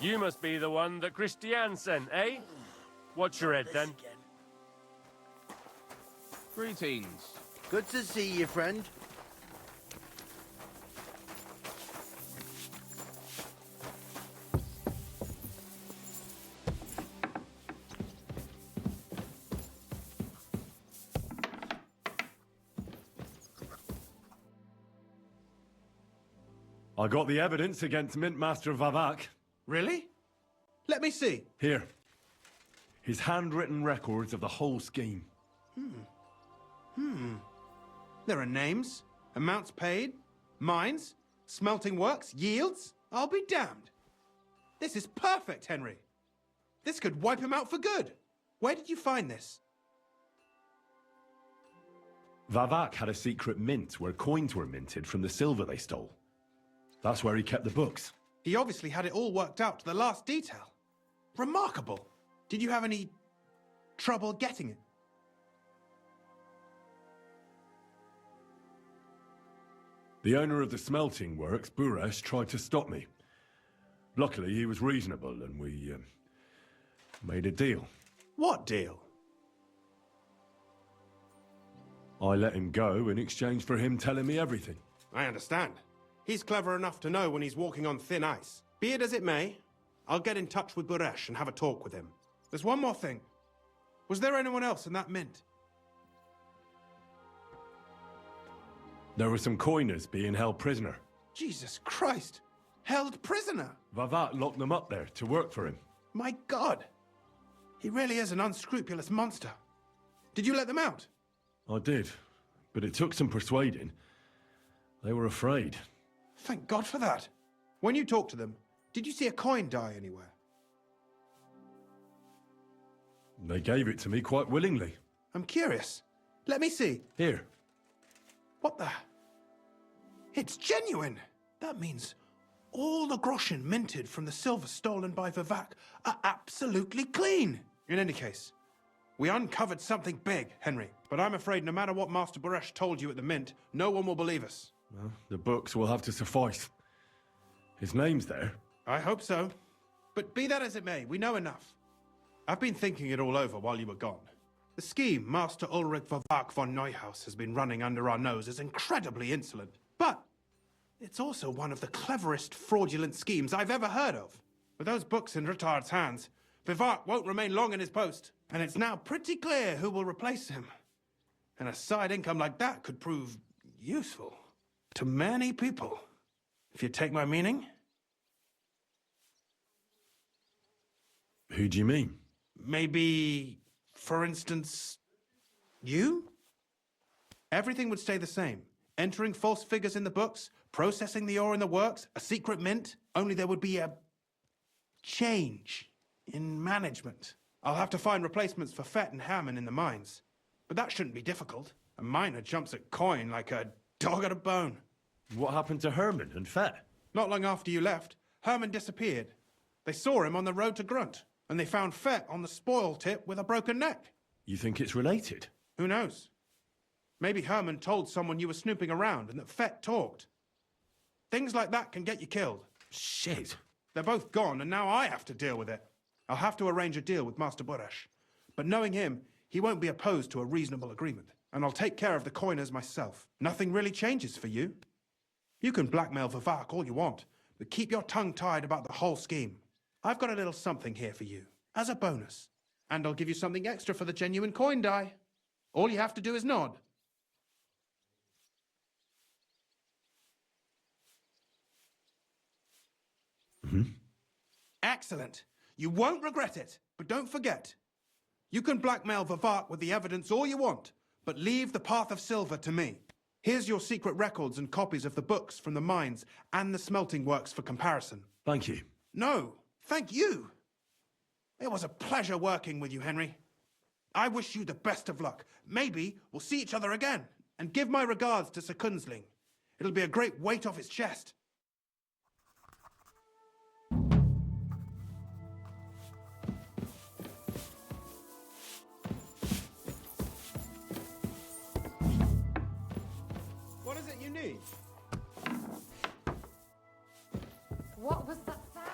You must be the one that Christiane sent, eh? What's your head, then? Greetings. Good to see you, friend. I got the evidence against Mint Master Vavak. Really? Let me see. Here. His handwritten records of the whole scheme. There are names, amounts paid, mines, smelting works, yields. I'll be damned. This is perfect, Henry. This could wipe him out for good. Where did you find this? Vavak had a secret mint where coins were minted from the silver they stole. That's where he kept the books. He obviously had it all worked out to the last detail. Remarkable. Did you have any trouble getting it? The owner of the smelting works, Buresh, tried to stop me. Luckily, he was reasonable and we made a deal. What deal? I let him go in exchange for him telling me everything. I understand. He's clever enough to know when he's walking on thin ice. Be it as it may, I'll get in touch with Buresh and have a talk with him. There's one more thing. Was there anyone else in that mint? There were some coiners being held prisoner. Jesus Christ! Held prisoner! Vavak locked them up there to work for him. My God! He really is an unscrupulous monster. Did you let them out? I did, but it took some persuading. They were afraid. Thank God for that. When you talked to them, did you see a coin die anywhere? They gave it to me quite willingly. I'm curious. Let me see. Here. What the? It's genuine! That means all the groschen minted from the silver stolen by Vivak are absolutely clean. In any case, we uncovered something big, Henry. But I'm afraid no matter what Master Buresh told you at the mint, no one will believe us. Well, the books will have to suffice. His name's there. I hope so. But be that as it may, we know enough. I've been thinking it all over while you were gone. The scheme Master Ulrich Vavak von Neuhaus has been running under our nose is incredibly insolent. But it's also one of the cleverest fraudulent schemes I've ever heard of. With those books in Rittard's hands, Vivak won't remain long in his post. And it's now pretty clear who will replace him. And a side income like that could prove useful to many people. If you take my meaning. Who do you mean? Maybe, for instance, you? Everything would stay the same. Entering false figures in the books, processing the ore in the works, a secret mint, only there would be a change in management. I'll have to find replacements for Fett and Hammond in the mines. But that shouldn't be difficult. A miner jumps at coin like a dog at a bone. What happened to Herman and Fett? Not long after you left, Herman disappeared. They saw him on the road to Grunt, and they found Fett on the spoil tip with a broken neck. You think it's related? Who knows? Maybe Herman told someone you were snooping around and that Fett talked. Things like that can get you killed. Shit. They're both gone, and now I have to deal with it. I'll have to arrange a deal with Master Buresh. But knowing him, he won't be opposed to a reasonable agreement. And I'll take care of the coiners myself. Nothing really changes for you. You can blackmail Vivak all you want, but keep your tongue tied about the whole scheme. I've got a little something here for you, as a bonus. And I'll give you something extra for the genuine coin die. All you have to do is nod. Excellent. You won't regret it, but don't forget. You can blackmail Vivak with the evidence all you want, but leave the path of silver to me. Here's your secret records and copies of the books from the mines and the smelting works for comparison. Thank you. No, thank you. It was a pleasure working with you, Henry. I wish you the best of luck. Maybe we'll see each other again. And give my regards to Sir Kunzling. It'll be a great weight off his chest. What is it you need? What was that sound?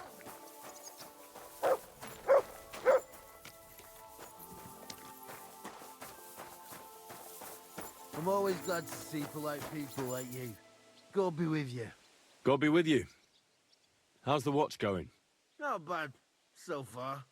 always glad to see polite people like you. God be with you. God be with you. How's the watch going? Not bad, so far.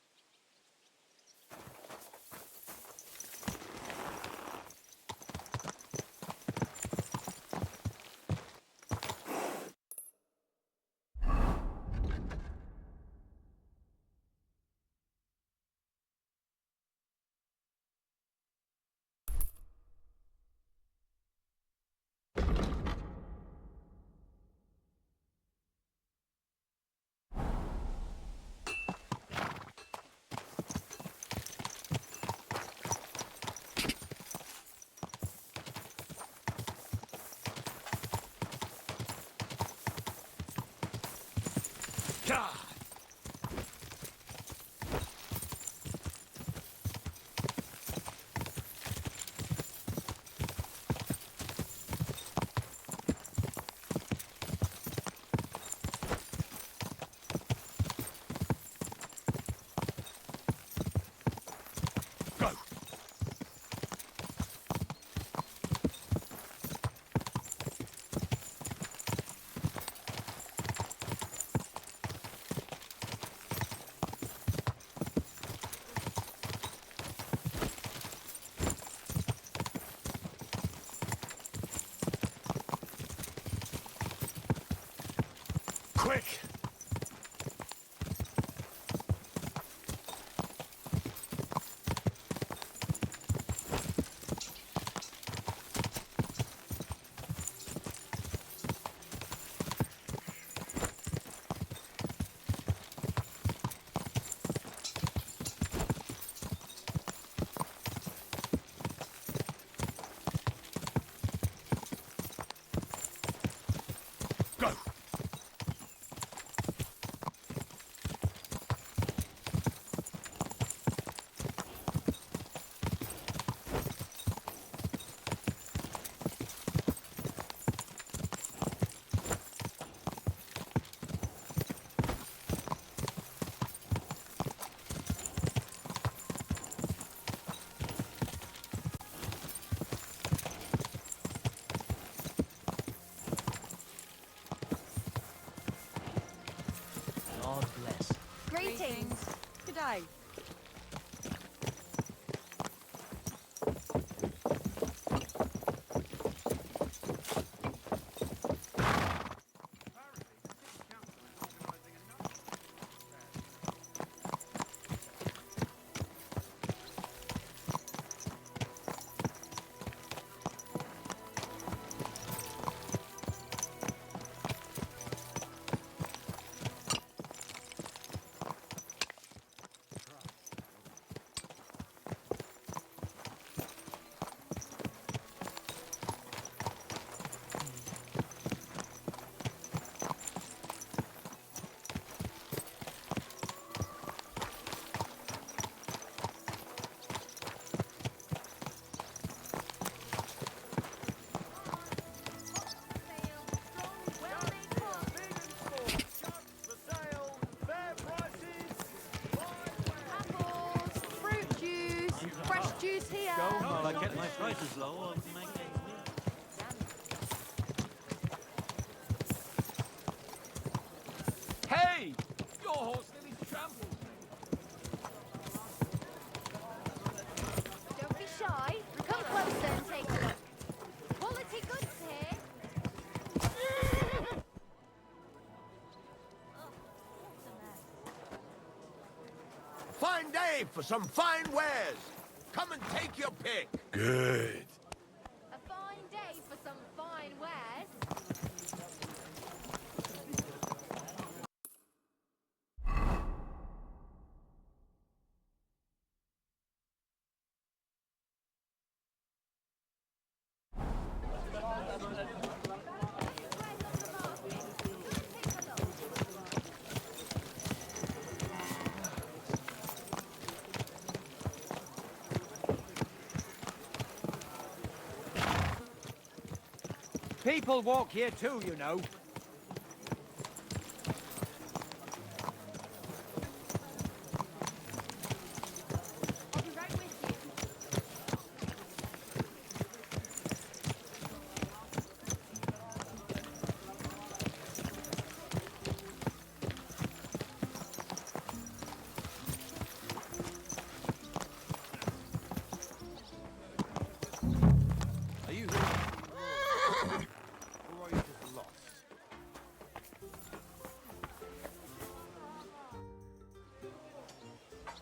Quick! Go! God bless. Greetings. Good day. Apples, fruit juice, fresh juice here. Well, I get my prices low, I'll make it. Hey! Your horse nearly trampled me. Don't be shy. Come closer and take a look. Quality goods here. Fine day for some fine wares. Come and take your pick. Good. A fine day for some fine wares. People walk here too, you know. I'll be right with you.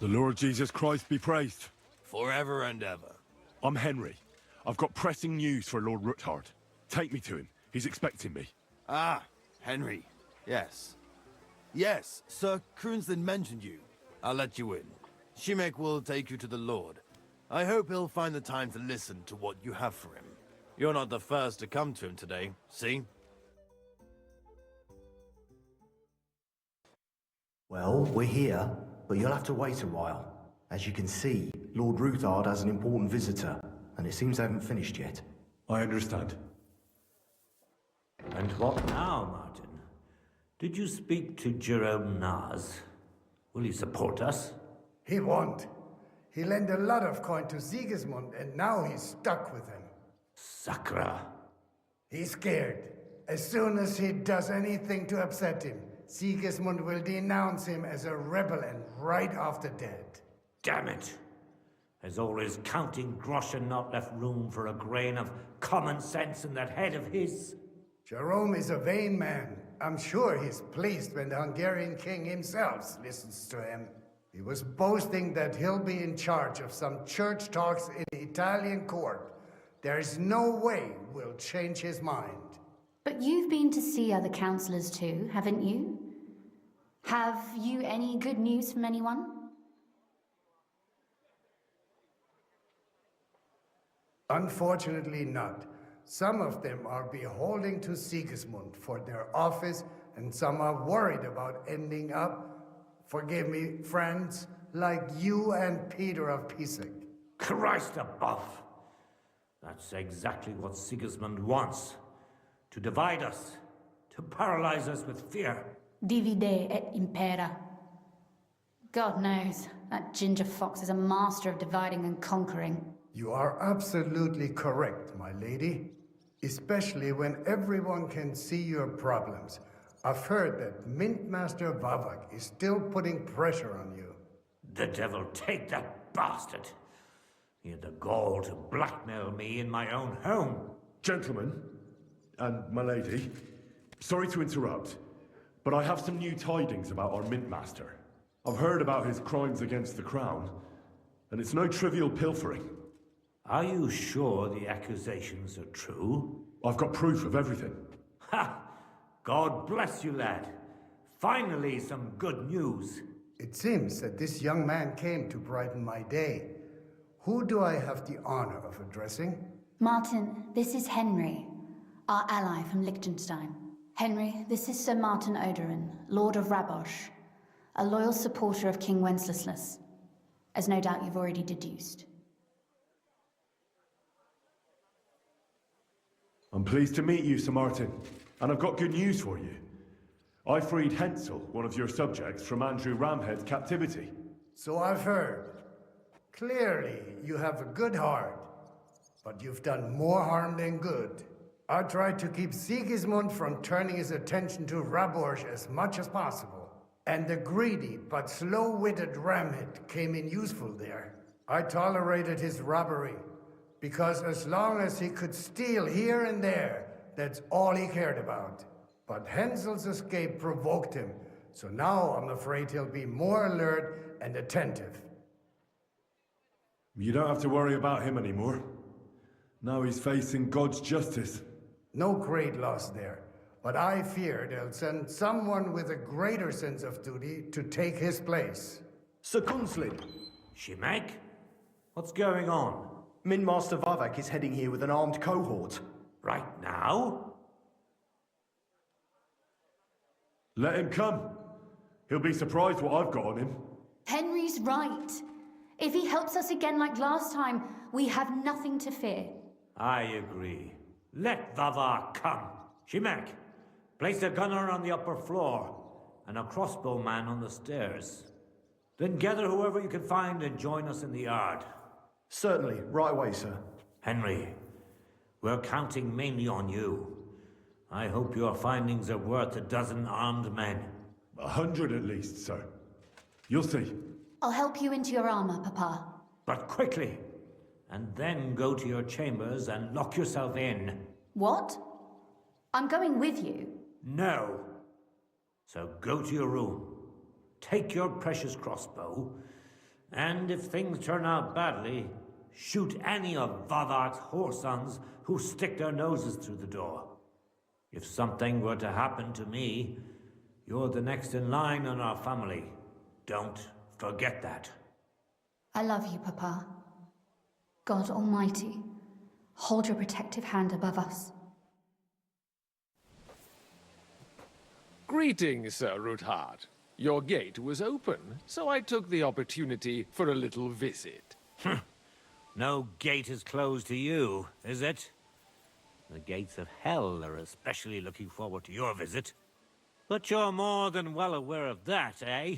The Lord Jesus Christ be praised. Forever and ever. I'm Henry. I've got pressing news for Lord Ruthard. Take me to him. He's expecting me. Ah, Henry. Yes. Yes, Sir Kroonslin mentioned you. I'll let you in. Shimek will take you to the Lord. I hope he'll find the time to listen to what you have for him. You're not the first to come to him today, see? Well, we're here, but you'll have to wait a while. As you can see, Lord Ruthard has an important visitor, and it seems they haven't finished yet. I understand. And what now, Martin? Did you speak to Jerome Naz? Will he support us? He won't. He lent a lot of coin to Sigismund, and now he's stuck with him. Sakra. He's scared. As soon as he does anything to upset him, Sigismund will denounce him as a rebel and right off the dead. Damn it! Has all his counting groschen not left room for a grain of common sense in that head of his? Jerome is a vain man. I'm sure he's pleased when the Hungarian king himself listens to him. He was boasting that he'll be in charge of some church talks in the Italian court. There's no way we'll change his mind. But you've been to see other councillors too, haven't you? Have you any good news from anyone? Unfortunately not. Some of them are beholding to Sigismund for their office, and some are worried about ending up, forgive me, friends, like you and Peter of Pisek. Christ above! That's exactly what Sigismund wants. To divide us. To paralyze us with fear. Divide et impera. God knows, that ginger fox is a master of dividing and conquering. You are absolutely correct, my lady. Especially when everyone can see your problems. I've heard that Mint Master Vavak is still putting pressure on you. The devil take that bastard! He had the gall to blackmail me in my own home. Gentlemen, and my lady, sorry to interrupt, but I have some new tidings about our Mint Master. I've heard about his crimes against the Crown, and it's no trivial pilfering. Are you sure the accusations are true? I've got proof of everything. Ha! God bless you, lad. Finally, some good news. It seems that this young man came to brighten my day. Who do I have the honor of addressing? Martin, this is Henry, our ally from Liechtenstein. Henry, this is Sir Martin Odorin, Lord of Rabosh, a loyal supporter of King Wenceslas, as no doubt you've already deduced. I'm pleased to meet you, Sir Martin, and I've got good news for you. I freed Hensel, one of your subjects, from Andrew Ramhead's captivity. So I've heard. Clearly, you have a good heart, but you've done more harm than good. I tried to keep Sigismund from turning his attention to Rabosh as much as possible, and the greedy but slow-witted Ramhead came in useful there. I tolerated his robbery, because as long as he could steal here and there, that's all he cared about. But Hensel's escape provoked him, so now I'm afraid he'll be more alert and attentive. You don't have to worry about him anymore. Now he's facing God's justice. No great loss there, but I fear they'll send someone with a greater sense of duty to take his place. Sir Kunslin, Shimek? What's going on? Min Master Vavak is heading here with an armed cohort. Right now? Let him come. He'll be surprised what I've got on him. Henry's right. If he helps us again like last time, we have nothing to fear. I agree. Let Vavar come. Shimek, place a gunner on the upper floor and a crossbowman on the stairs. Then gather whoever you can find and join us in the yard. Certainly, right away, sir. Henry, we're counting mainly on you. I hope your findings are worth a dozen armed men. 100 at least, sir. You'll see. I'll help you into your armor, Papa. But quickly, and then go to your chambers and lock yourself in. What? I'm going with you. No. So go to your room, take your precious crossbow, And if things turn out badly, shoot any of Vavak's whoresons who stick their noses through the door. If something were to happen to me, you're the next in line in our family. Don't forget that. I love you, Papa. God Almighty, hold your protective hand above us. Greetings, Sir Ruthard. Your gate was open, so I took the opportunity for a little visit. No gate is closed to you, is it? The gates of hell are especially looking forward to your visit. But you're more than well aware of that, eh?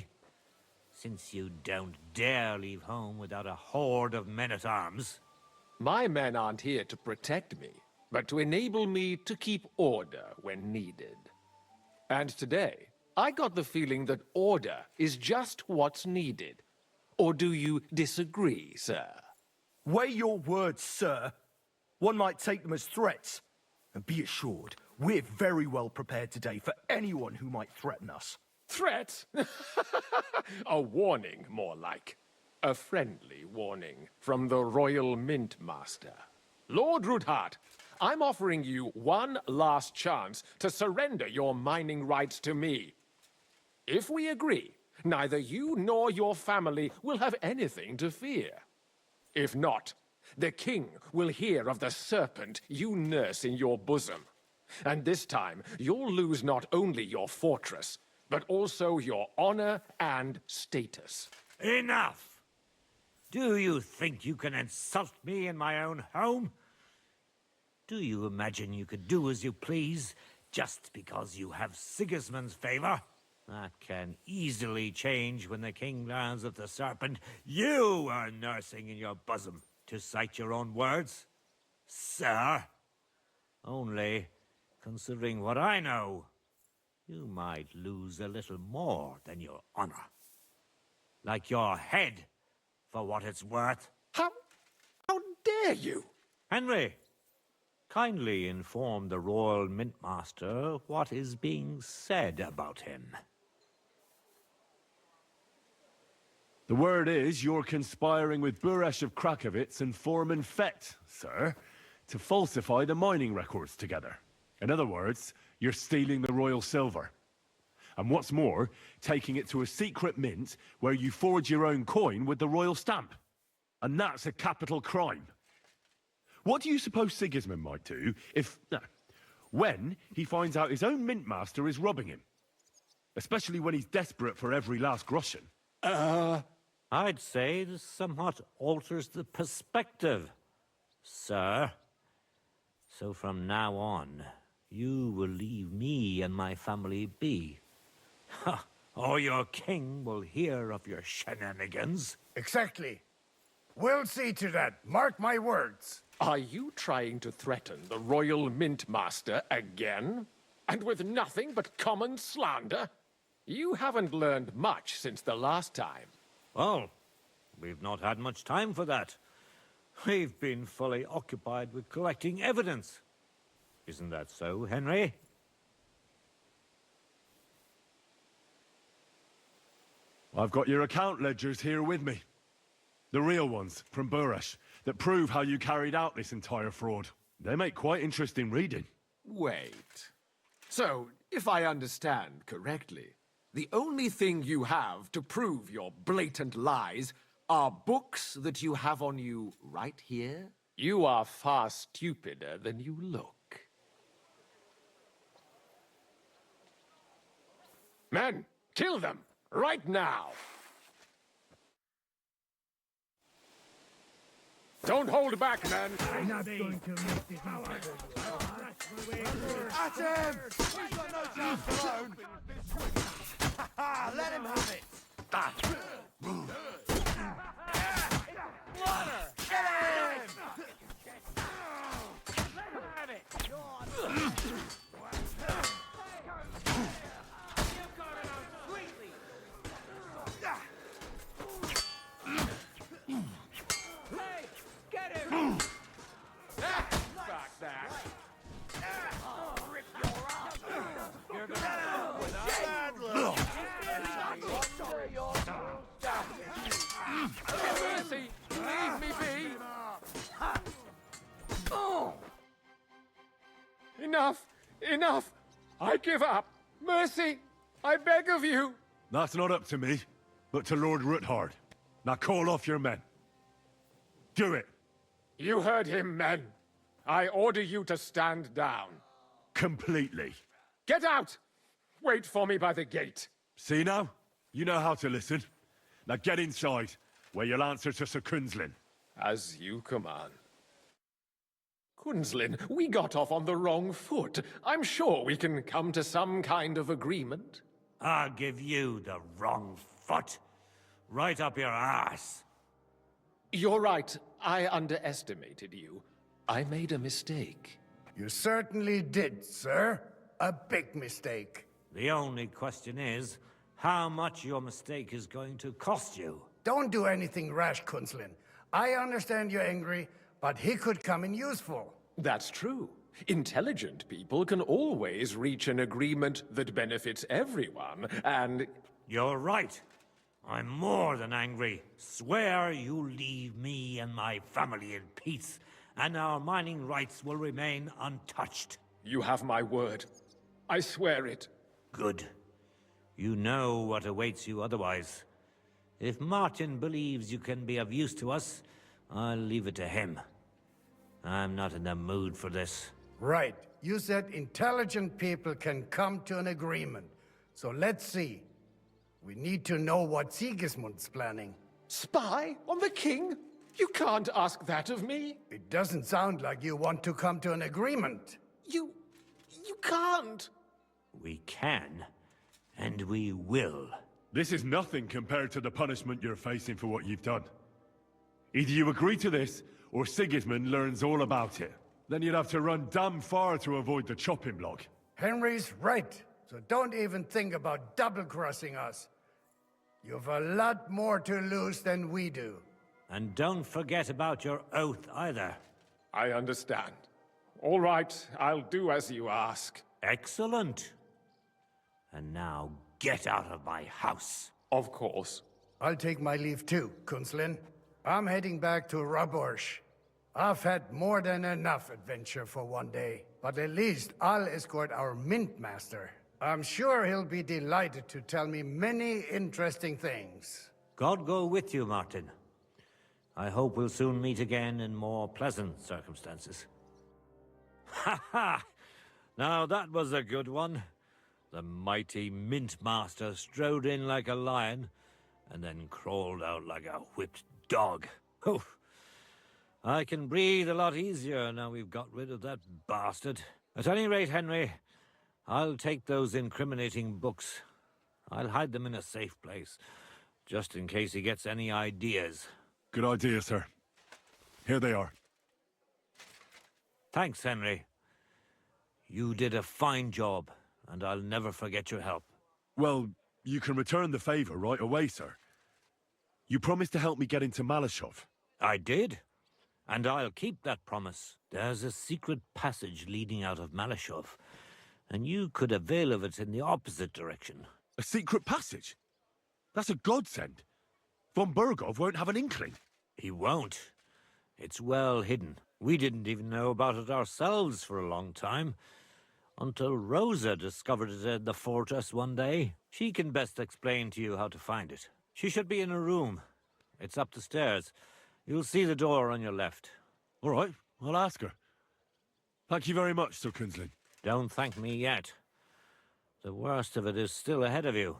Since you don't dare leave home without a horde of men-at-arms. My men aren't here to protect me, but to enable me to keep order when needed. And today, I got the feeling that order is just what's needed. Or do you disagree, sir? Weigh your words, sir. One might take them as threats. And be assured, we're very well prepared today for anyone who might threaten us. Threat? A warning, more like. A friendly warning from the Royal Mint Master. Lord Ruthard, I'm offering you one last chance to surrender your mining rights to me. If we agree, neither you nor your family will have anything to fear. If not, the king will hear of the serpent you nurse in your bosom. And this time, you'll lose not only your fortress, but also your honor and status. Enough! Do you think you can insult me in my own home? Do you imagine you could do as you please, just because you have Sigismund's favor? That can easily change when the king learns of the serpent you are nursing in your bosom, to cite your own words. Sir, only, considering what I know, you might lose a little more than your honor. Like your head, for what it's worth. How dare you? Henry, kindly inform the Royal Mintmaster what is being said about him. The word is you're conspiring with Buresh of Krakowitz and Foreman Fett, sir, to falsify the mining records together. In other words, you're stealing the royal silver. And what's more, taking it to a secret mint where you forge your own coin with the royal stamp. And that's a capital crime. What do you suppose Sigismund might do if... when he finds out his own mint master is robbing him? Especially when he's desperate for every last groschen. I'd say this somewhat alters the perspective, sir. So from now on, you will leave me and my family be. Or your king will hear of your shenanigans. Exactly. We'll see to that. Mark my words. Are you trying to threaten the Royal Mint Master again? And with nothing but common slander? You haven't learned much since the last time. Well, we've not had much time for that. We've been fully occupied with collecting evidence. Isn't that so, Henry? I've got your account ledgers here with me. The real ones, from Buresh, that prove how you carried out this entire fraud. They make quite interesting reading. Wait. So, if I understand correctly, the only thing you have to prove your blatant lies are books that you have on you right here? You are far stupider than you look. Men, kill them! Right now! Don't hold back, men! I'm not going to let this At him! He's got no chance alone! Let him have it! Get him! Back that! You're gonna... Bad luck! Enough! I give up! Mercy! I beg of you! That's not up to me, but to Lord Ruthard. Now call off your men. Do it! You heard him, men. I order you to stand down. Completely. Get out! Wait for me by the gate. See now? You know how to listen. Now get inside, where you'll answer to Sir Kunzlin. As you command. Kunzlin, we got off on the wrong foot. I'm sure we can come to some kind of agreement. I'll give you the wrong foot. Right up your ass. You're right. I underestimated you. I made a mistake. You certainly did, sir. A big mistake. The only question is, how much your mistake is going to cost you. Don't do anything rash, Kunzlin. I understand you're angry, but he could come in useful. That's true. Intelligent people can always reach an agreement that benefits everyone, and... You're right. I'm more than angry. Swear you leave me and my family in peace, and our mining rights will remain untouched. You have my word. I swear it. Good. You know what awaits you otherwise. If Martin believes you can be of use to us, I'll leave it to him. I'm not in the mood for this. Right. You said intelligent people can come to an agreement. So let's see. We need to know what Sigismund's planning. Spy on the king? You can't ask that of me. It doesn't sound like you want to come to an agreement. You can't. We can, and we will. This is nothing compared to the punishment you're facing for what you've done. Either you agree to this, or Sigismund learns all about it. Then you'd have to run damn far to avoid the chopping block. Henry's right, so don't even think about double-crossing us. You've a lot more to lose than we do. And don't forget about your oath either. I understand. All right, I'll do as you ask. Excellent. And now get out of my house. Of course. I'll take my leave too, Kunzlin. I'm heading back to Raborsch. I've had more than enough adventure for one day, but at least I'll escort our mint master. I'm sure he'll be delighted to tell me many interesting things. God go with you, Martin. I hope we'll soon meet again in more pleasant circumstances. Ha ha! Now that was a good one. The mighty mint master strode in like a lion, and then crawled out like a whipped dog. Oof. I can breathe a lot easier now we've got rid of that bastard. At any rate, Henry, I'll take those incriminating books. I'll hide them in a safe place, just in case he gets any ideas. Good idea, sir. Here they are. Thanks, Henry. You did a fine job, and I'll never forget your help. Well, you can return the favor right away, sir. You promised to help me get into Malashov. I did, and I'll keep that promise. There's a secret passage leading out of Malashov, and you could avail of it in the opposite direction. A secret passage? That's a godsend. Von Burgov won't have an inkling. He won't. It's well hidden. We didn't even know about it ourselves for a long time, until Rosa discovered it in the fortress one day. She can best explain to you how to find it. She should be in a room. It's up the stairs. You'll see the door on your left. All right, I'll ask her. Thank you very much, Sir Kunzlin. Don't thank me yet. The worst of it is still ahead of you.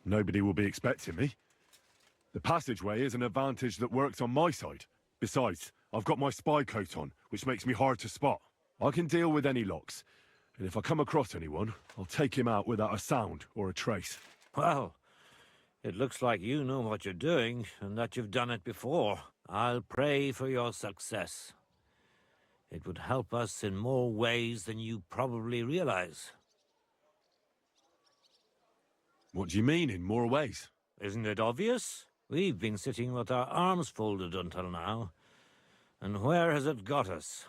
Nobody will be expecting me. The passageway is an advantage that works on my side. Besides, I've got my spy coat on, which makes me hard to spot. I can deal with any locks, and if I come across anyone, I'll take him out without a sound or a trace. Well, it looks like you know what you're doing, and that you've done it before. I'll pray for your success. It would help us in more ways than you probably realize. What do you mean, in more ways? Isn't it obvious? We've been sitting with our arms folded until now. And where has it got us?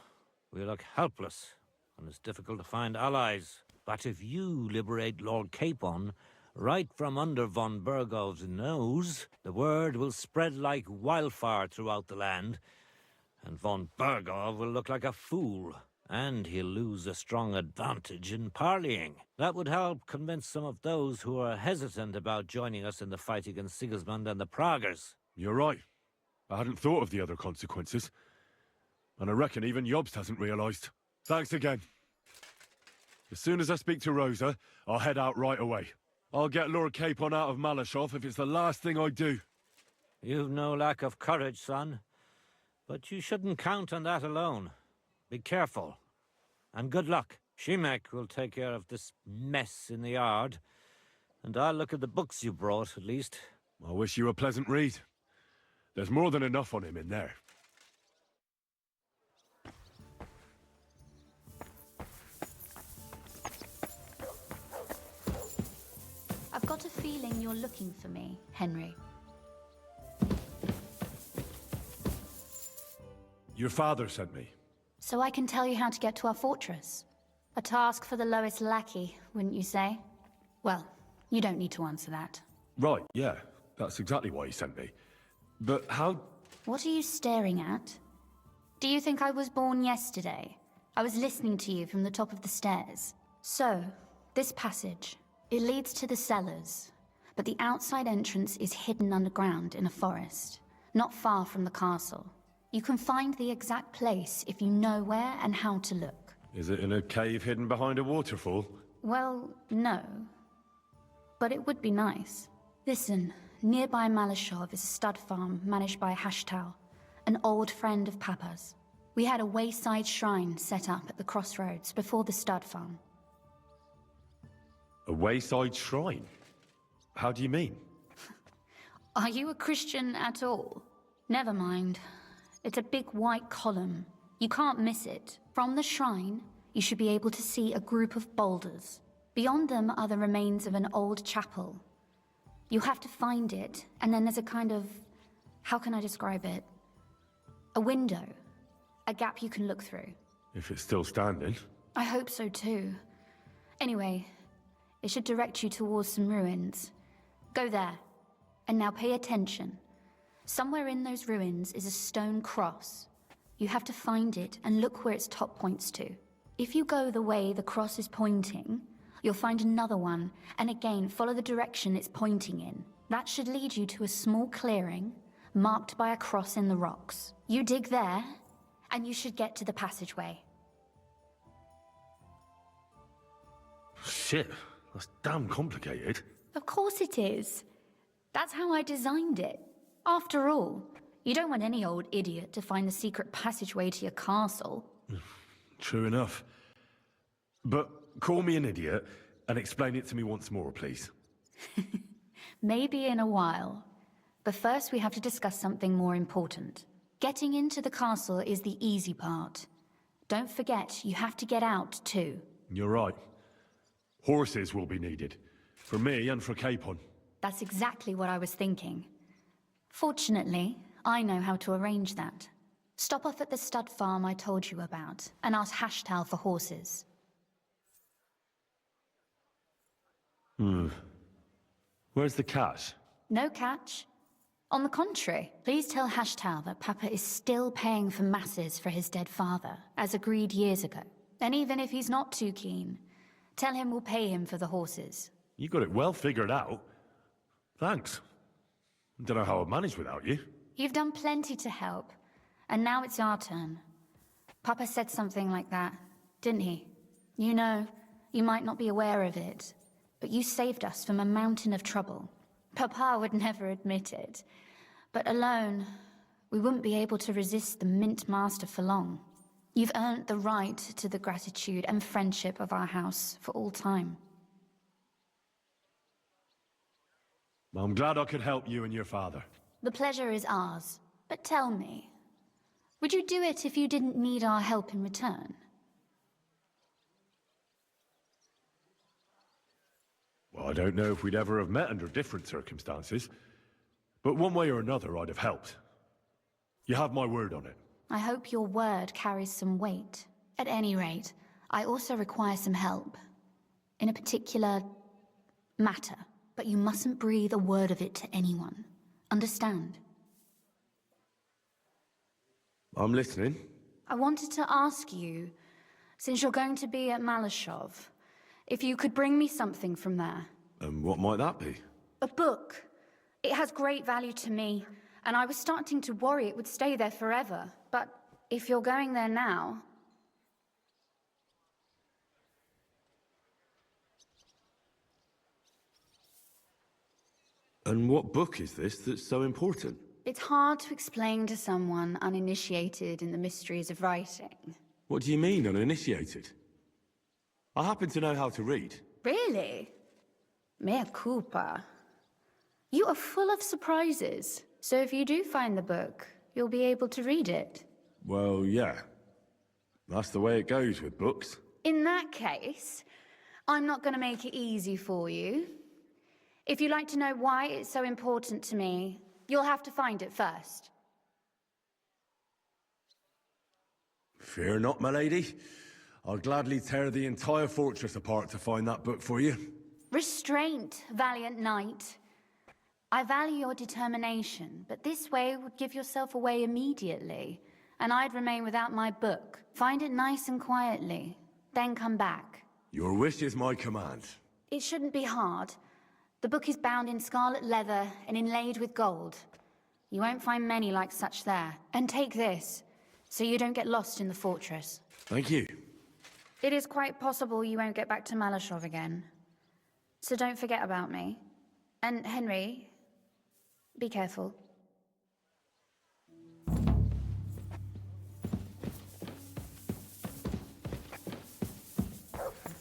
We look helpless, and it's difficult to find allies. But if you liberate Lord Capon, right from under von Burgov's nose, the word will spread like wildfire throughout the land, and von Burgov will look like a fool, and he'll lose a strong advantage in parleying. That would help convince some of those who are hesitant about joining us in the fight against Sigismund and the Praguers. You're right. I hadn't thought of the other consequences. And I reckon even Jobst hasn't realized. Thanks again. As soon as I speak to Rosa, I'll head out right away. I'll get Lord Capon out of Malashov if it's the last thing I do. You've no lack of courage, son. But you shouldn't count on that alone. Be careful. And good luck. Shimek will take care of this mess in the yard. And I'll look at the books you brought, at least. I wish you a pleasant read. There's more than enough on him in there. I've got a feeling you're looking for me, Henry. Your father sent me. So I can tell you how to get to our fortress. A task for the lowest lackey, wouldn't you say? Well, you don't need to answer that. Right, yeah. That's exactly why he sent me. But how... What are you staring at? Do you think I was born yesterday? I was listening to you from the top of the stairs. So, this passage, it leads to the cellars, but the outside entrance is hidden underground in a forest, not far from the castle. You can find the exact place if you know where and how to look. Is it in a cave hidden behind a waterfall? Well, no. But it would be nice. Listen, nearby Malashov is a stud farm managed by Hashtal, an old friend of Papa's. We had a wayside shrine set up at the crossroads before the stud farm. A wayside shrine? How do you mean? Are you a Christian at all? Never mind. It's a big white column. You can't miss it. From the shrine, you should be able to see a group of boulders. Beyond them are the remains of an old chapel. You have to find it, and then there's a kind of... how can I describe it? A window. A gap you can look through. If it's still standing. I hope so too. Anyway, it should direct you towards some ruins. Go there. And now pay attention. Somewhere in those ruins is a stone cross. You have to find it and look where its top points to. If you go the way the cross is pointing, you'll find another one, and again follow the direction it's pointing in. That should lead you to a small clearing, marked by a cross in the rocks. You dig there, and you should get to the passageway. Shit, that's damn complicated. Of course it is. That's how I designed it. After all, you don't want any old idiot to find the secret passageway to your castle. True enough. But call me an idiot and explain it to me once more, please. Maybe in a while. But first we have to discuss something more important. Getting into the castle is the easy part. Don't forget, you have to get out too. You're right. Horses will be needed. For me and for Capon. That's exactly what I was thinking. Fortunately, I know how to arrange that. Stop off at the stud farm I told you about, and ask Hashtal for horses. Where's the catch? No catch. On the contrary, please tell Hashtal that Papa is still paying for masses for his dead father, as agreed years ago. And even if he's not too keen, tell him we'll pay him for the horses. You got it well figured out. Thanks. Don't know how I'd manage without you. You've done plenty to help, and now it's our turn. Papa said something like that, didn't he? You know, you might not be aware of it, but you saved us from a mountain of trouble. Papa would never admit it, but alone, we wouldn't be able to resist the Mint Master for long. You've earned the right to the gratitude and friendship of our house for all time. I'm glad I could help you and your father. The pleasure is ours. But tell me, would you do it if you didn't need our help in return? Well, I don't know if we'd ever have met under different circumstances, but one way or another I'd have helped. You have my word on it. I hope your word carries some weight. At any rate, I also require some help. In a particular matter. but you mustn't breathe a word of it to anyone. Understand? I'm listening. I wanted to ask you, since you're going to be at Malashov, if you could bring me something from there. And what might that be? A book. It has great value to me, and I was starting to worry it would stay there forever. But if you're going there now... And what book is this that's so important? It's hard to explain to someone uninitiated in the mysteries of writing. What do you mean, uninitiated? I happen to know how to read. Really? Mea culpa. You are full of surprises, so if you do find the book, you'll be able to read it. Well, yeah. That's the way it goes with books. In that case, I'm not going to make it easy for you. If you'd like to know why it's so important to me, you'll have to find it first. Fear not, my lady. I'll gladly tear the entire fortress apart to find that book for you. Restraint, valiant knight. I value your determination, but this way would give yourself away immediately, and I'd remain without my book. Find it nice and quietly, then come back. Your wish is my command. It shouldn't be hard. The book is bound in scarlet leather and inlaid with gold. You won't find many like such there. And take this, so you don't get lost in the fortress. Thank you. It is quite possible you won't get back to Malashov again. So don't forget about me. And Henry, be careful. I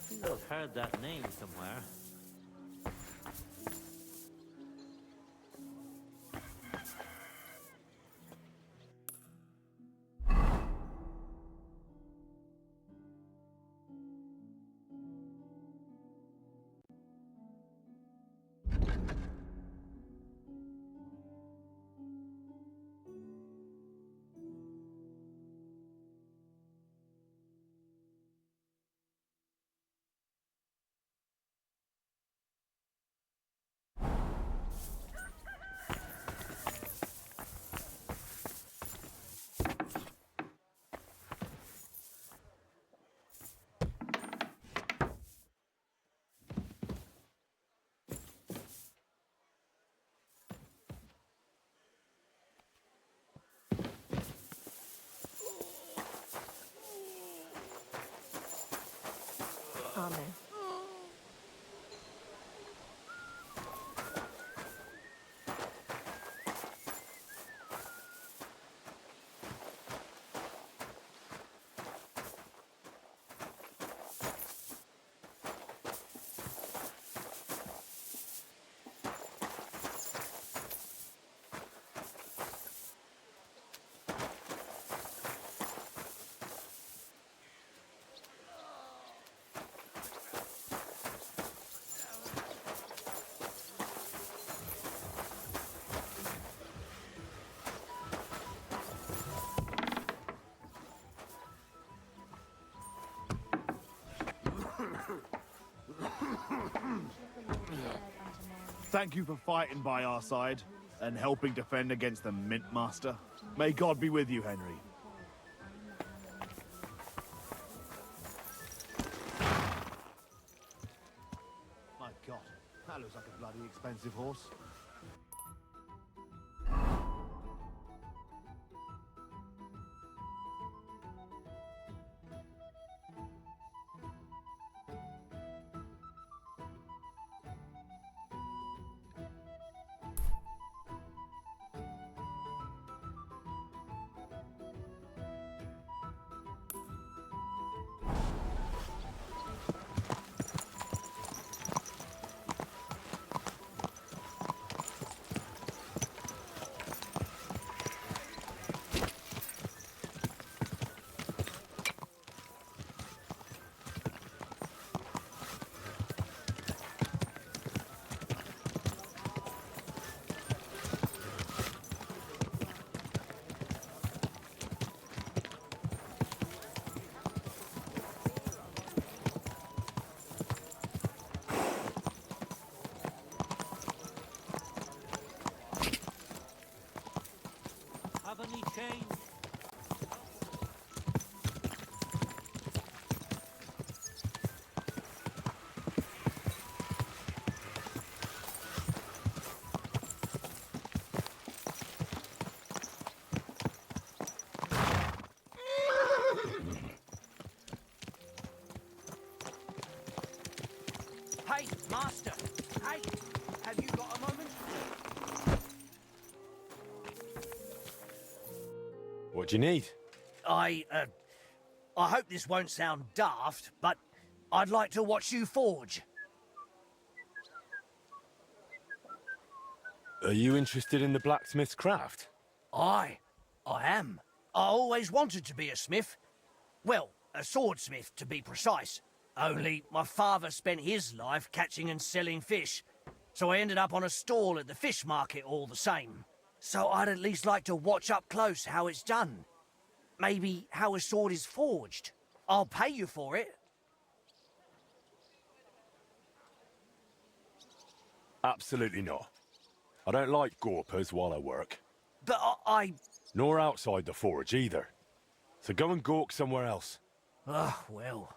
feel I've heard that name somewhere. Amen. Thank you for fighting by our side and helping defend against the Mint Master. May God be with you, Henry. My God, that looks like a bloody expensive horse. Hey, Master! Hey! Have you got a moment? What do you need? I hope this won't sound daft, but I'd like to watch you forge. Are you interested in the blacksmith's craft? I am. I always wanted to be a smith. Well, a swordsmith, to be precise. Only my father spent his life catching and selling fish, so I ended up on a stall at the fish market all the same. So I'd at least like to watch up close how it's done. Maybe how a sword is forged. I'll pay you for it. Absolutely not. I don't like gawpers while I work. But I... Nor outside the forge either. So go and gawk somewhere else. Ah, well...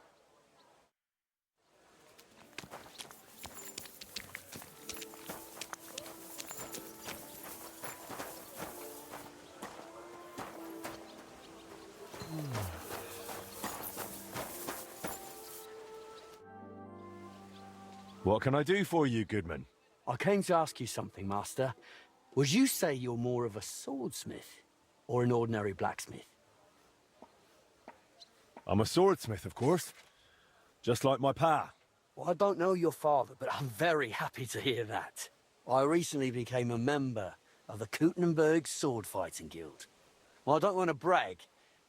What can I do for you, Goodman? I came to ask you something, Master. Would you say you're more of a swordsmith or an ordinary blacksmith? I'm a swordsmith, of course. Just like my pa. Well, I don't know your father, but I'm very happy to hear that. I recently became a member of the Kuttenberg Sword Fighting Guild. Well, I don't want to brag,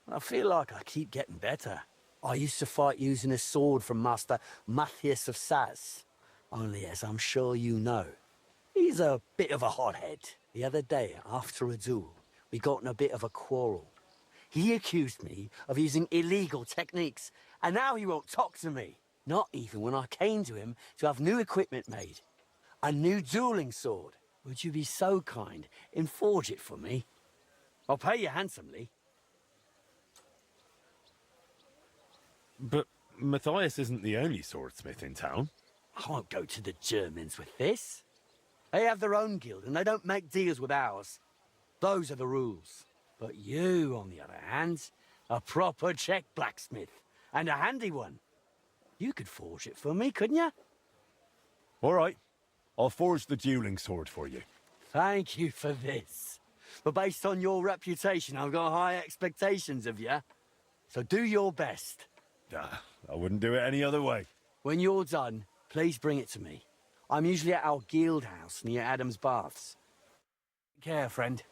but I feel like I keep getting better. I used to fight using a sword from Master Matthias of Saz. Only, as I'm sure you know, he's a bit of a hothead. The other day, after a duel, we got in a bit of a quarrel. He accused me of using illegal techniques, and now he won't talk to me. Not even when I came to him to have new equipment made. A new dueling sword. Would you be so kind and forge it for me? I'll pay you handsomely. But Matthias isn't the only swordsmith in town. I won't go to the Germans with this. They have their own guild, and they don't make deals with ours. Those are the rules. But you, on the other hand, a proper Czech blacksmith, and a handy one. You could forge it for me, couldn't you? All right. I'll forge the dueling sword for you. Thank you for this. But based on your reputation, I've got high expectations of you. So do your best. I wouldn't do it any other way. When you're done, please bring it to me. I'm usually at our guild house near Adam's Baths. Take care, friend.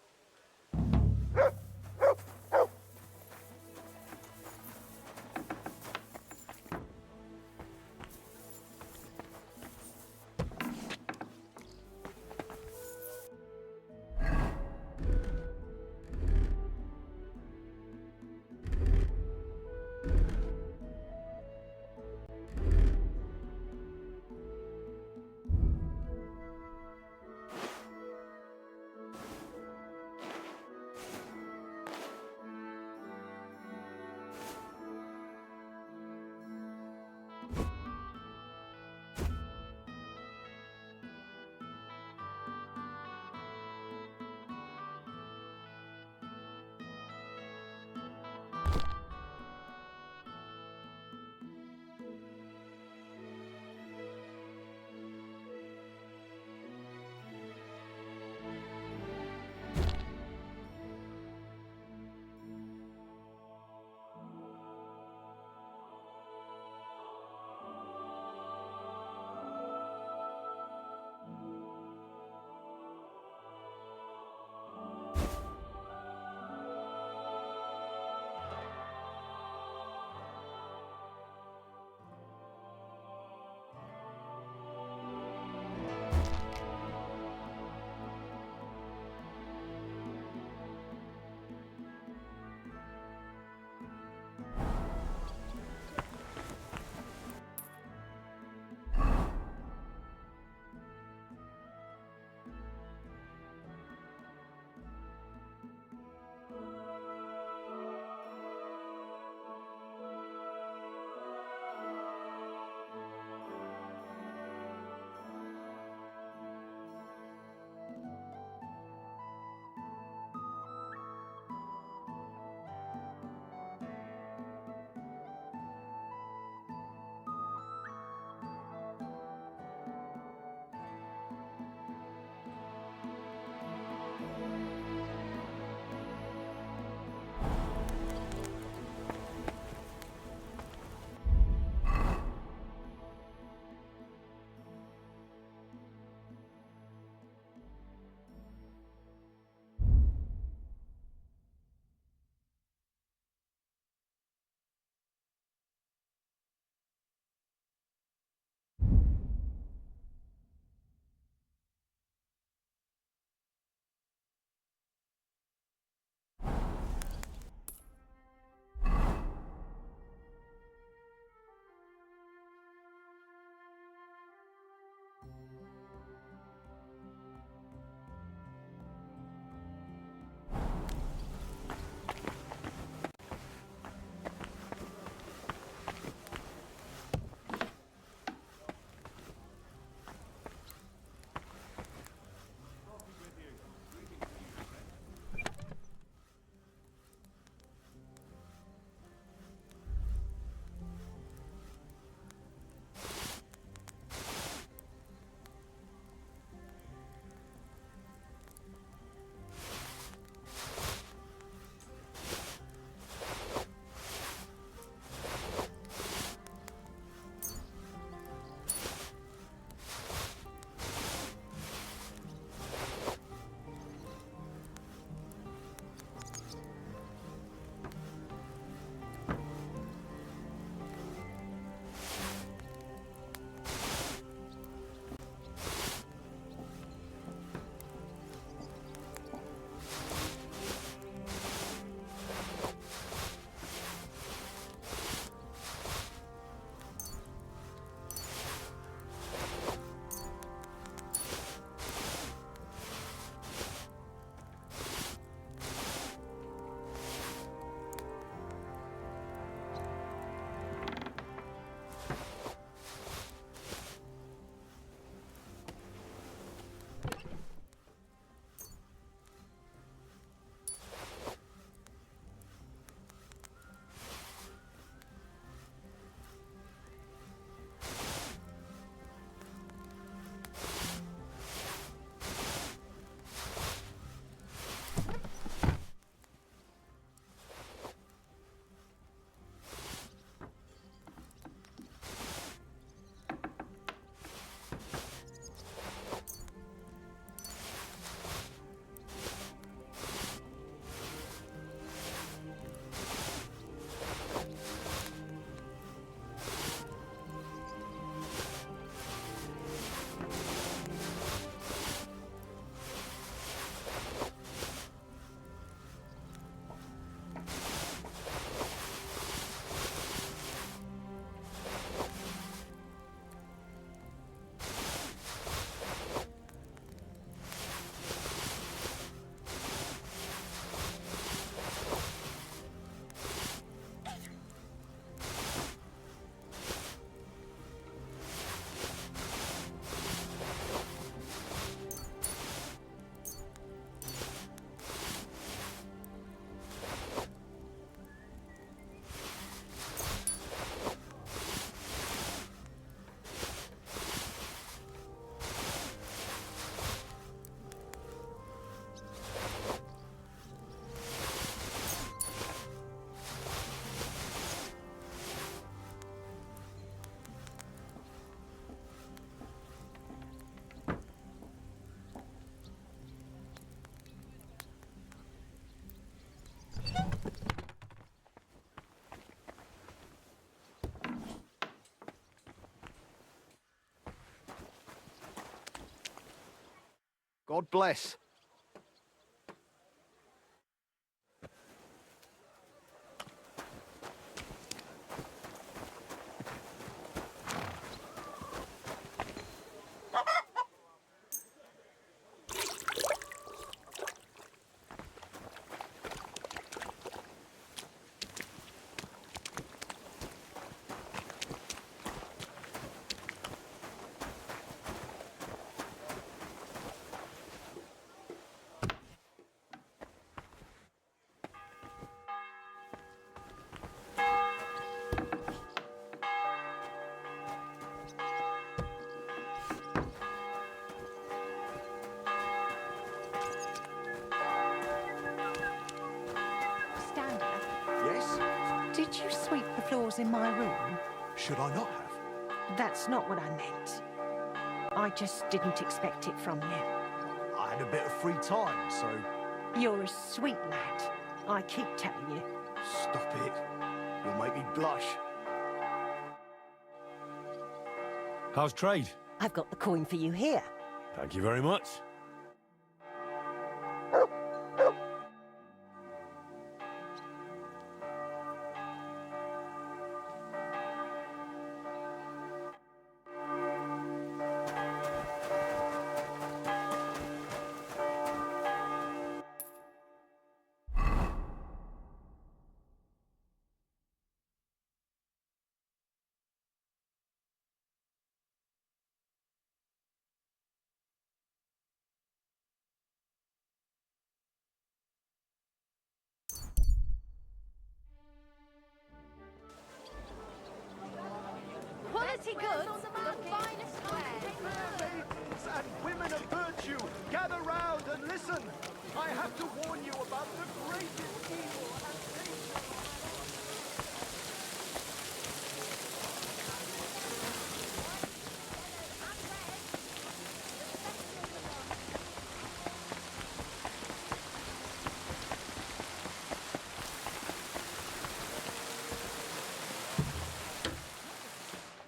God bless. Stand up. Yes? Did you sweep the floors in my room? Should I not have? That's not what I meant. I just didn't expect it from you. I had a bit of free time, so... You're a sweet lad. I keep telling you. Stop it. You'll make me blush. How's trade? I've got the coin for you here. Thank you very much. Quality goods, the finest wares. Ladies and women of virtue, gather round and listen. I have to warn you about the greatest evil and danger.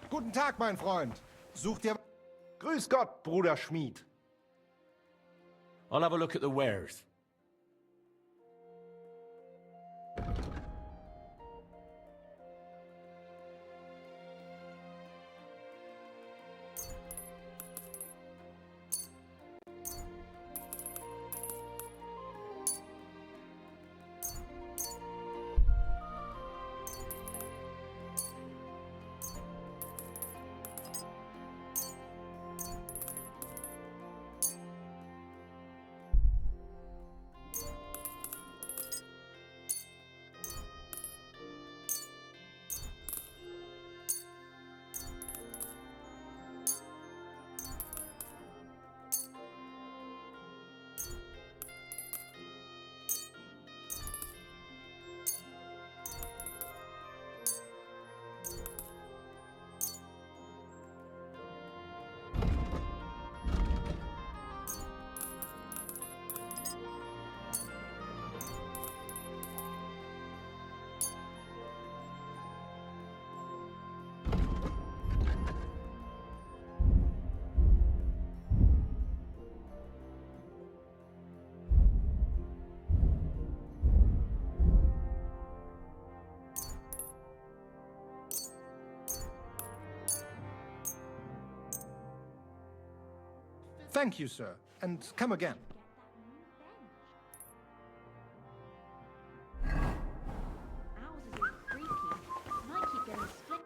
Guten Tag, mein Freund. Sucht ihr... Grüß Gott, Bruder Schmied. I'll have a look at the wares. Thank you, sir. And come again. Ours is all creaky. And I keep getting split.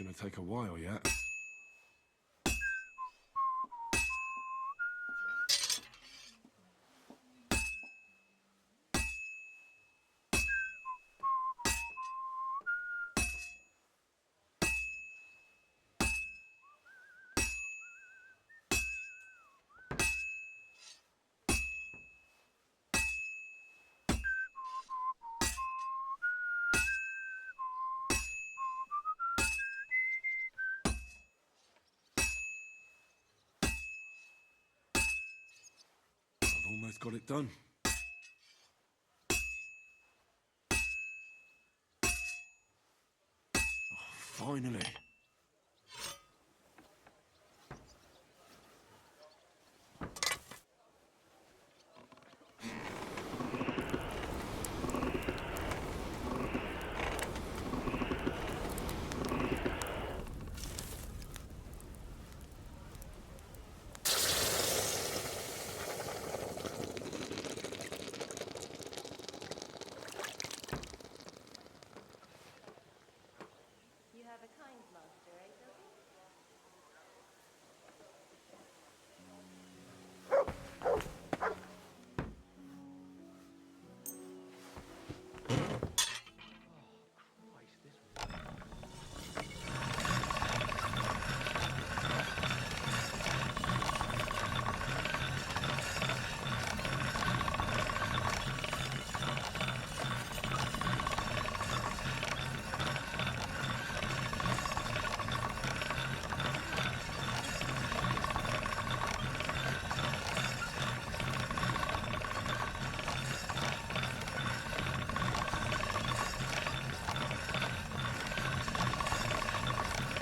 gonna take a while yet. I've almost got it done. Oh, finally. You have a kind master, eh, Toby?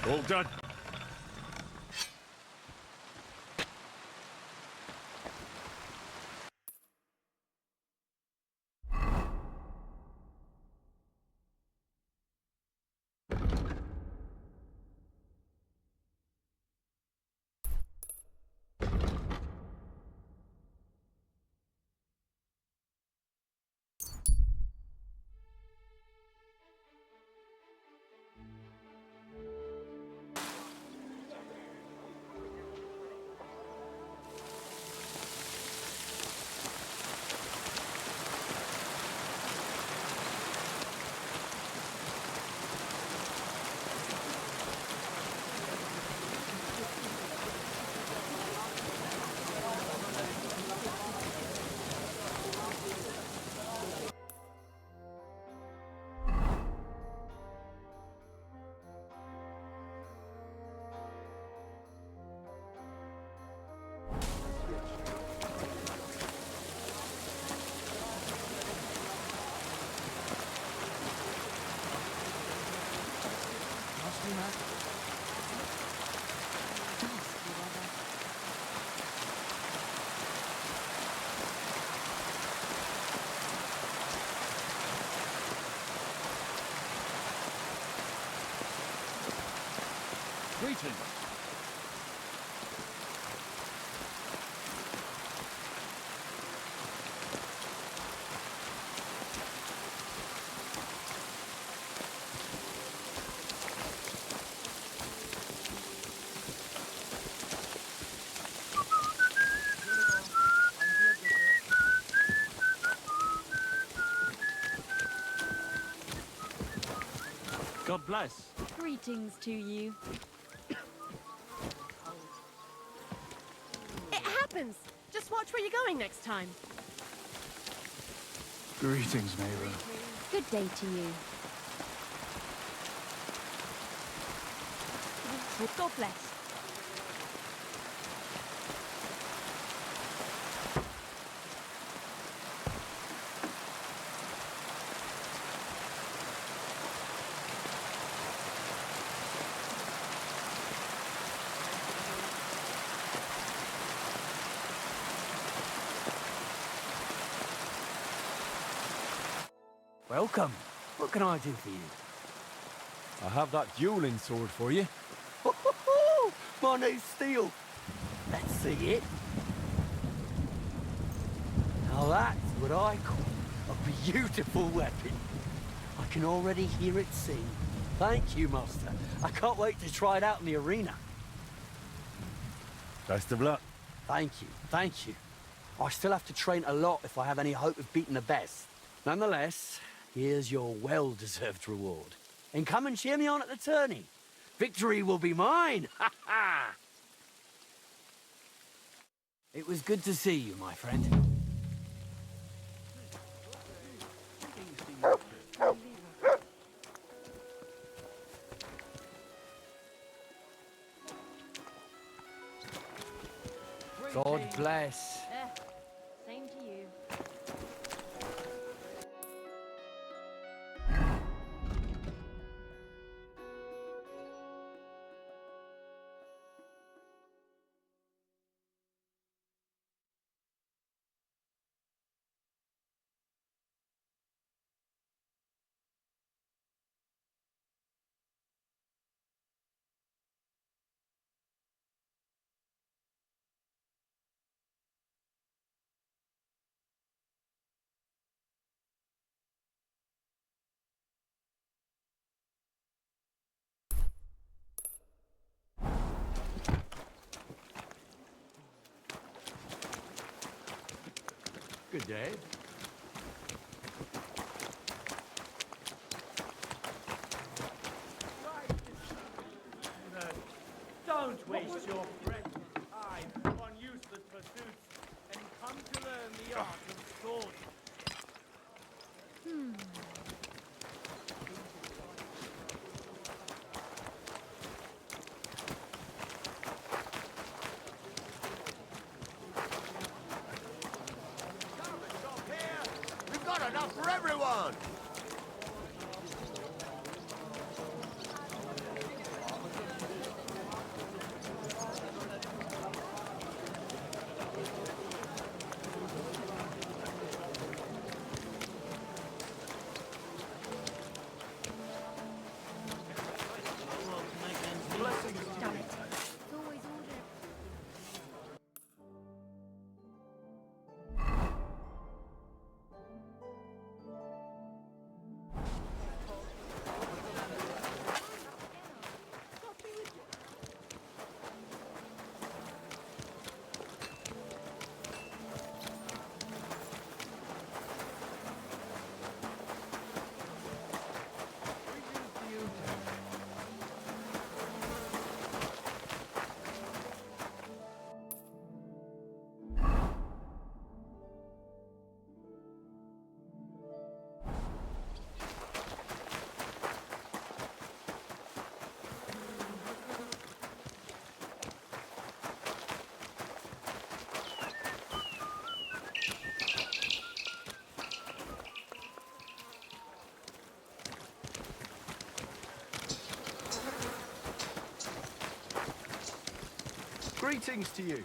All done. Greetings. God bless. Greetings to you. It happens! Just watch where you're going next time. Greetings, neighbor. Good day to you. God bless. Welcome. What can I do for you? I have that dueling sword for you. My new steel. Let's see it. Now that's what I call a beautiful weapon. I can already hear it sing. Thank you, Master. I can't wait to try it out in the arena. Best of luck. Thank you, thank you. I still have to train a lot if I have any hope of beating the best. Nonetheless, here's your well-deserved reward. And come and cheer me on at the tourney. Victory will be mine! Ha ha! It was good to see you, my friend. God bless. Same to you. Good day. Don't waste your precious time on useless pursuits and come to learn the art of sword. We've got enough for everyone! Damn it. It's always order. Greetings to you.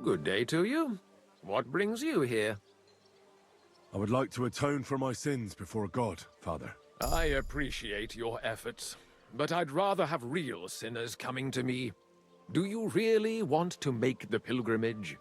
Good day to you. What brings you here? I would like to atone for my sins before God, Father. I appreciate your efforts, but I'd rather have real sinners coming to me. Do you really want to make the pilgrimage?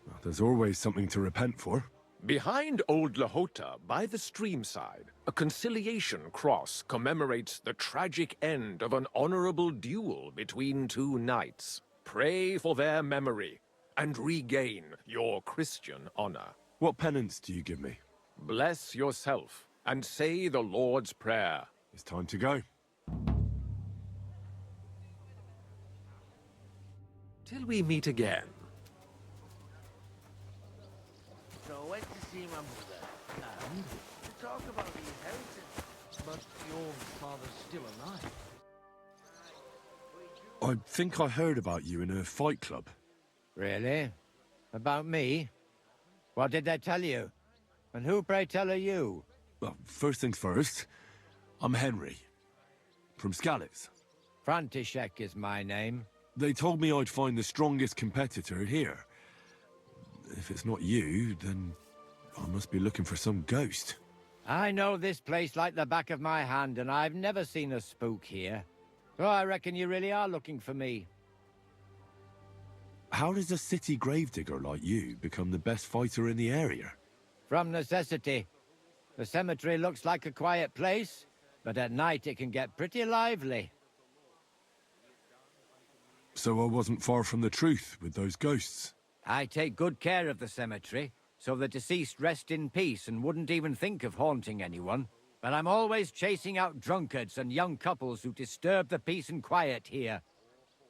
Well, there's always something to repent for. Behind Old Lahota, by the streamside, a conciliation cross commemorates the tragic end of an honorable duel between two knights. Pray for their memory and regain your Christian honor. What penance do you give me? Bless yourself and say the Lord's Prayer. It's time to go. Till we meet again. So I went to see my mother and to talk about the inheritance. But your father's still alive. I think I heard about you in a fight club. Really? About me? What did they tell you? And who, pray tell, are you? Well, first things first, I'm Henry, from Scalix. František is my name. They told me I'd find the strongest competitor here. If it's not you, then I must be looking for some ghost. I know this place like the back of my hand, and I've never seen a spook here. So I reckon you really are looking for me. How does a city gravedigger like you become the best fighter in the area? From necessity. The cemetery looks like a quiet place, but at night it can get pretty lively. So I wasn't far from the truth with those ghosts. I take good care of the cemetery, so the deceased rest in peace and wouldn't even think of haunting anyone. But I'm always chasing out drunkards and young couples who disturb the peace and quiet here.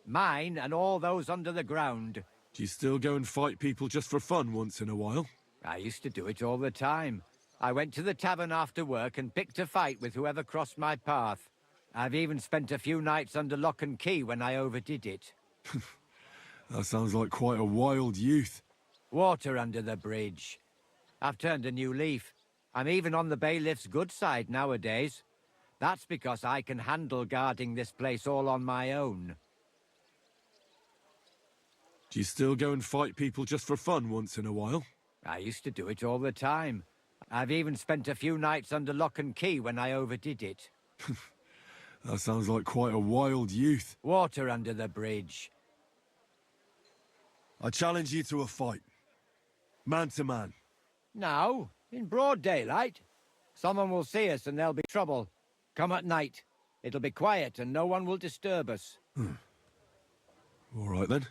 Mine and all those under the ground. Do you still go and fight people just for fun once in a while? I used to do it all the time. I went to the tavern after work and picked a fight with whoever crossed my path. I've even spent a few nights under lock and key when I overdid it. That sounds like quite a wild youth. Water under the bridge. I've turned a new leaf. I'm even on the bailiff's good side nowadays. That's because I can handle guarding this place all on my own. Do you still go and fight people just for fun once in a while? I used to do it all the time. I've even spent a few nights under lock and key when I overdid it. That sounds like quite a wild youth. Water under the bridge. I challenge you to a fight. Man to man. Now, in broad daylight. Someone will see us and there'll be trouble. Come at night. It'll be quiet and no one will disturb us. All right then.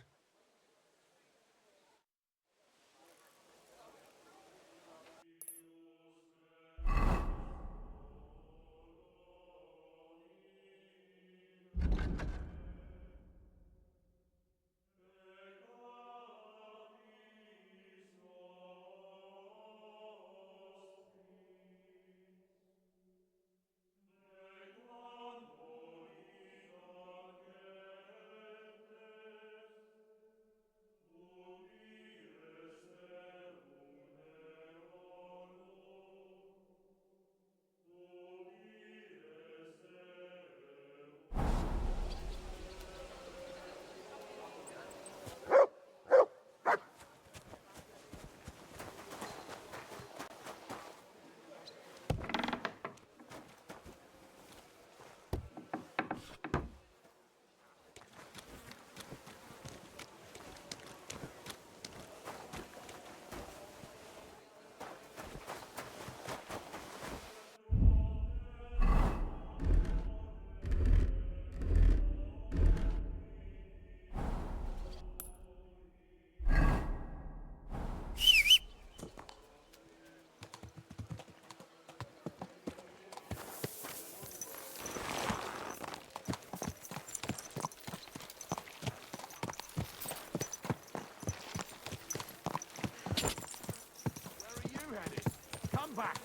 Back.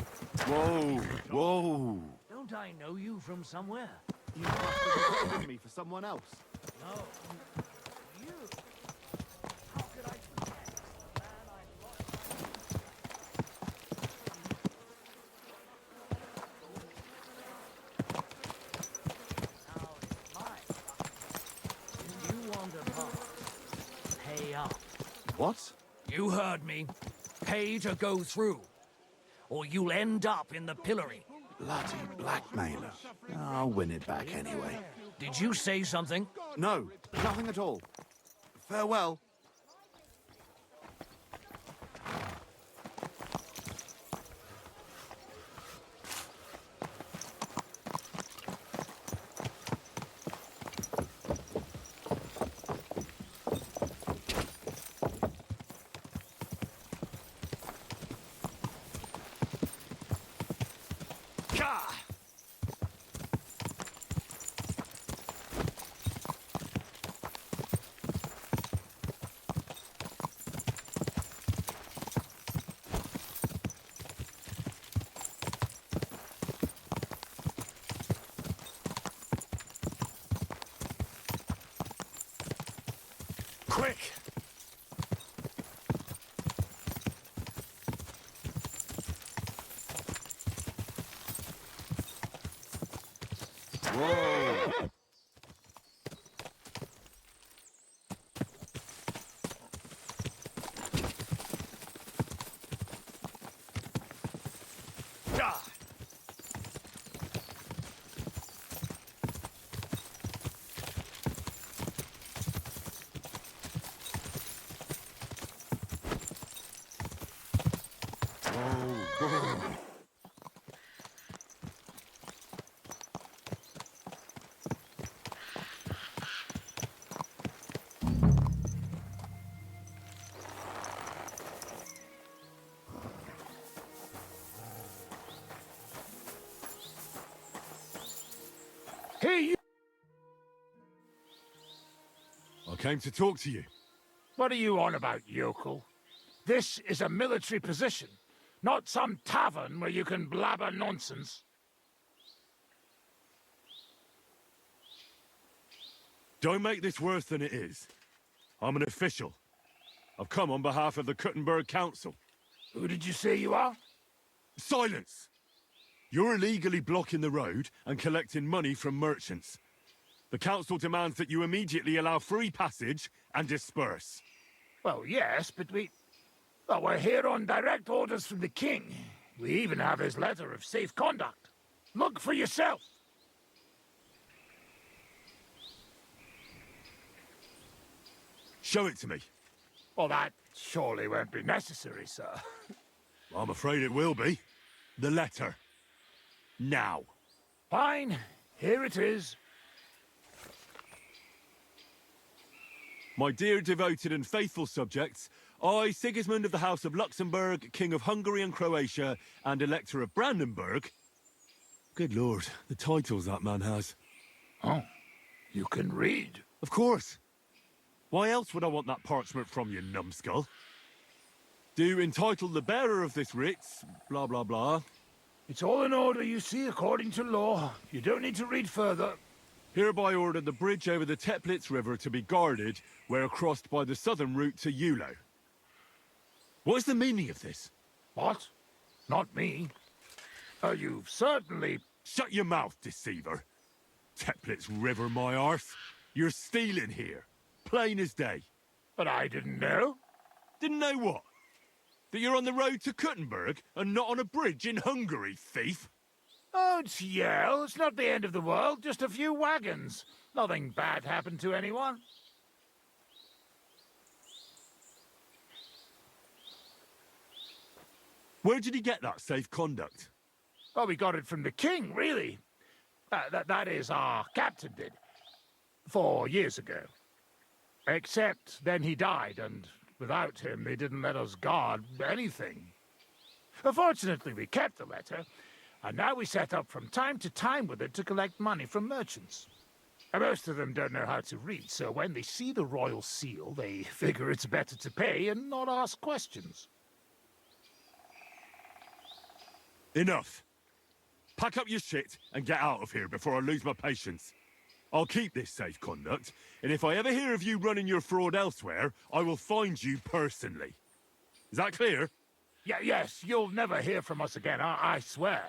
Whoa, whoa. Don't I know you from somewhere? You must have mistaken me for someone else. No. You. How could I forget the man I lost? Now it's mine. If you want a pass, pay up. What? You heard me. Pay to go through, or you'll end up in the pillory. Bloody blackmailer. I'll win it back anyway. Did you say something? No, nothing at all. Farewell. Quick! Whoa! Hey, you! I came to talk to you. What are you on about, yokel? This is a military position, not some tavern where you can blabber nonsense. Don't make this worse than it is. I'm an official. I've come on behalf of the Kuttenberg Council. Who did you say you are? Silence! You're illegally blocking the road and collecting money from merchants. The council demands that you immediately allow free passage and disperse. Well, yes, but well, we're here on direct orders from the king. We even have his letter of safe conduct. Look for yourself. Show it to me. Well, that surely won't be necessary, sir. I'm afraid it will be. The letter. Now. Fine. Here it is. My dear devoted and faithful subjects, I, Sigismund of the House of Luxembourg, King of Hungary and Croatia, and Elector of Brandenburg... Good lord, the titles that man has. Oh, you can read? Of course. Why else would I want that parchment from you, numbskull? Do entitle the bearer of this writ, blah blah blah. It's all in order, you see, according to law. You don't need to read further. Hereby order the bridge over the Teplitz River to be guarded where crossed by the southern route to Yulo. What is the meaning of this? What? Not me. You've certainly... Shut your mouth, deceiver. Teplitz River, my arse. You're stealing here. Plain as day. But I didn't know. Didn't know what? That you're on the road to Kuttenberg and not on a bridge in Hungary, thief? Don't yell. It's not the end of the world. Just a few wagons. Nothing bad happened to anyone. Where did he get that safe conduct? Oh, we got it from the king, really. That is, our captain did. 4 years ago. Except then he died, and without him, they didn't let us guard anything. Fortunately, we kept the letter, and now we set up from time to time with it to collect money from merchants. Most of them don't know how to read, so when they see the royal seal, they figure it's better to pay and not ask questions. Enough. Pack up your shit and get out of here before I lose my patience. I'll keep this safe conduct, and if I ever hear of you running your fraud elsewhere, I will find you personally. Is that clear? Yes, you'll never hear from us again, I swear.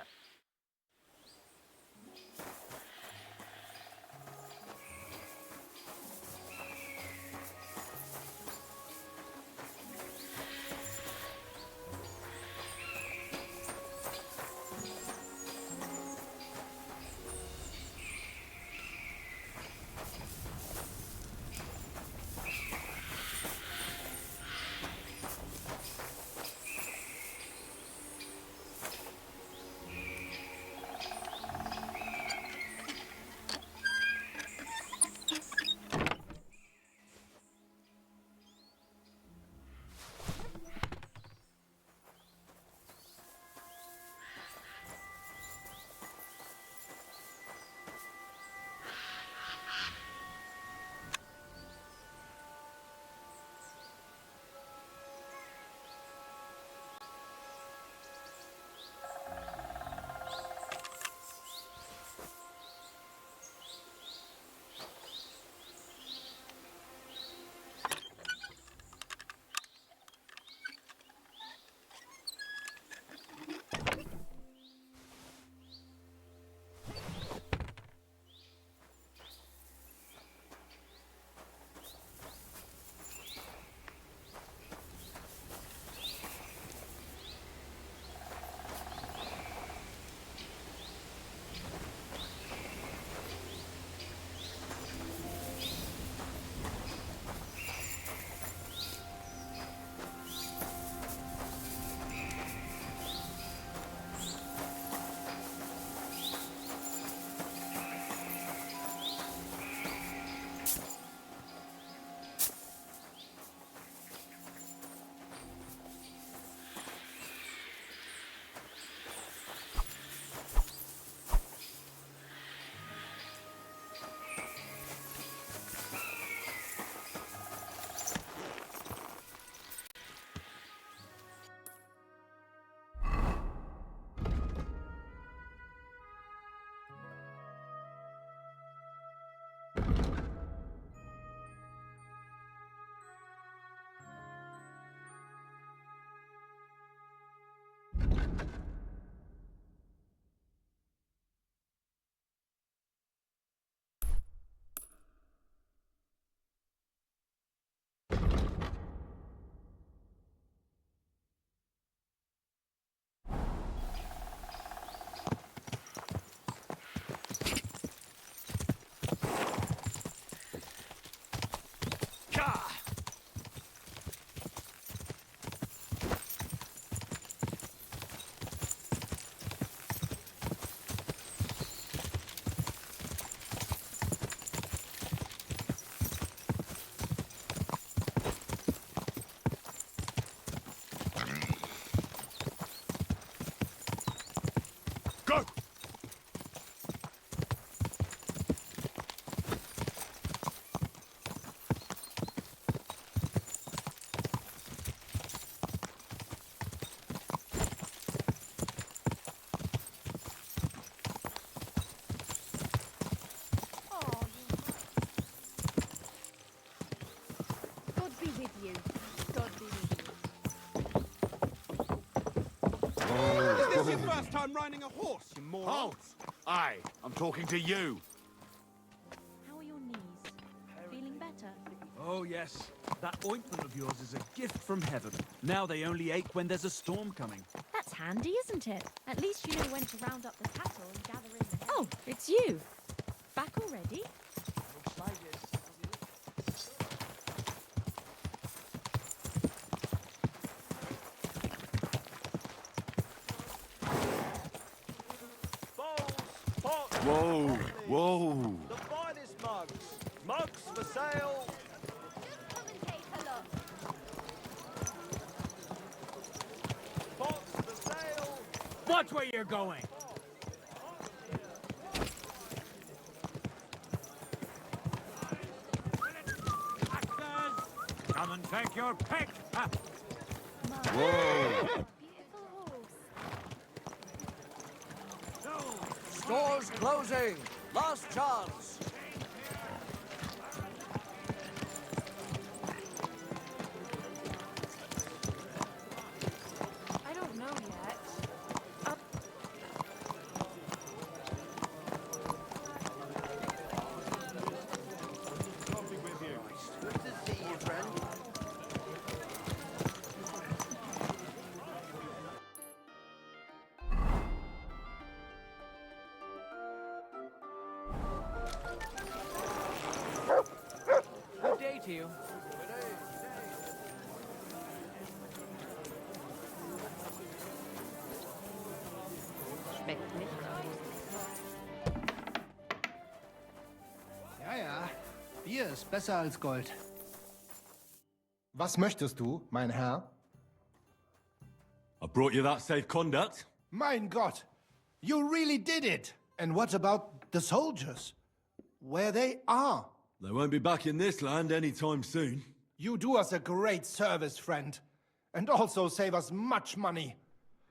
I'm riding a horse, you moron. Halt! Aye, I'm talking to you. How are your knees? Feeling better? Oh, yes. That ointment of yours is a gift from heaven. Now they only ache when there's a storm coming. That's handy, isn't it? At least you know when to round up the cattle and gather in the hay. Oh, it's you. Back already? Whoa, whoa. The finest mugs. Mugs for sale. Come and take a look. Pots for sale. Watch where you're going! Come and take your pick! Whoa. Stores closing! Last chance! I don't know yet. Good to see you, friend. Good day to you. Schmeckt nicht. Ja, ja. Bier ist besser als Gold. Was möchtest du, mein Herr? I brought you that safe conduct. Mein Gott! You really did it! And what about the soldiers? Where they are? They won't be back in this land anytime soon. You do us a great service, friend. And also save us much money.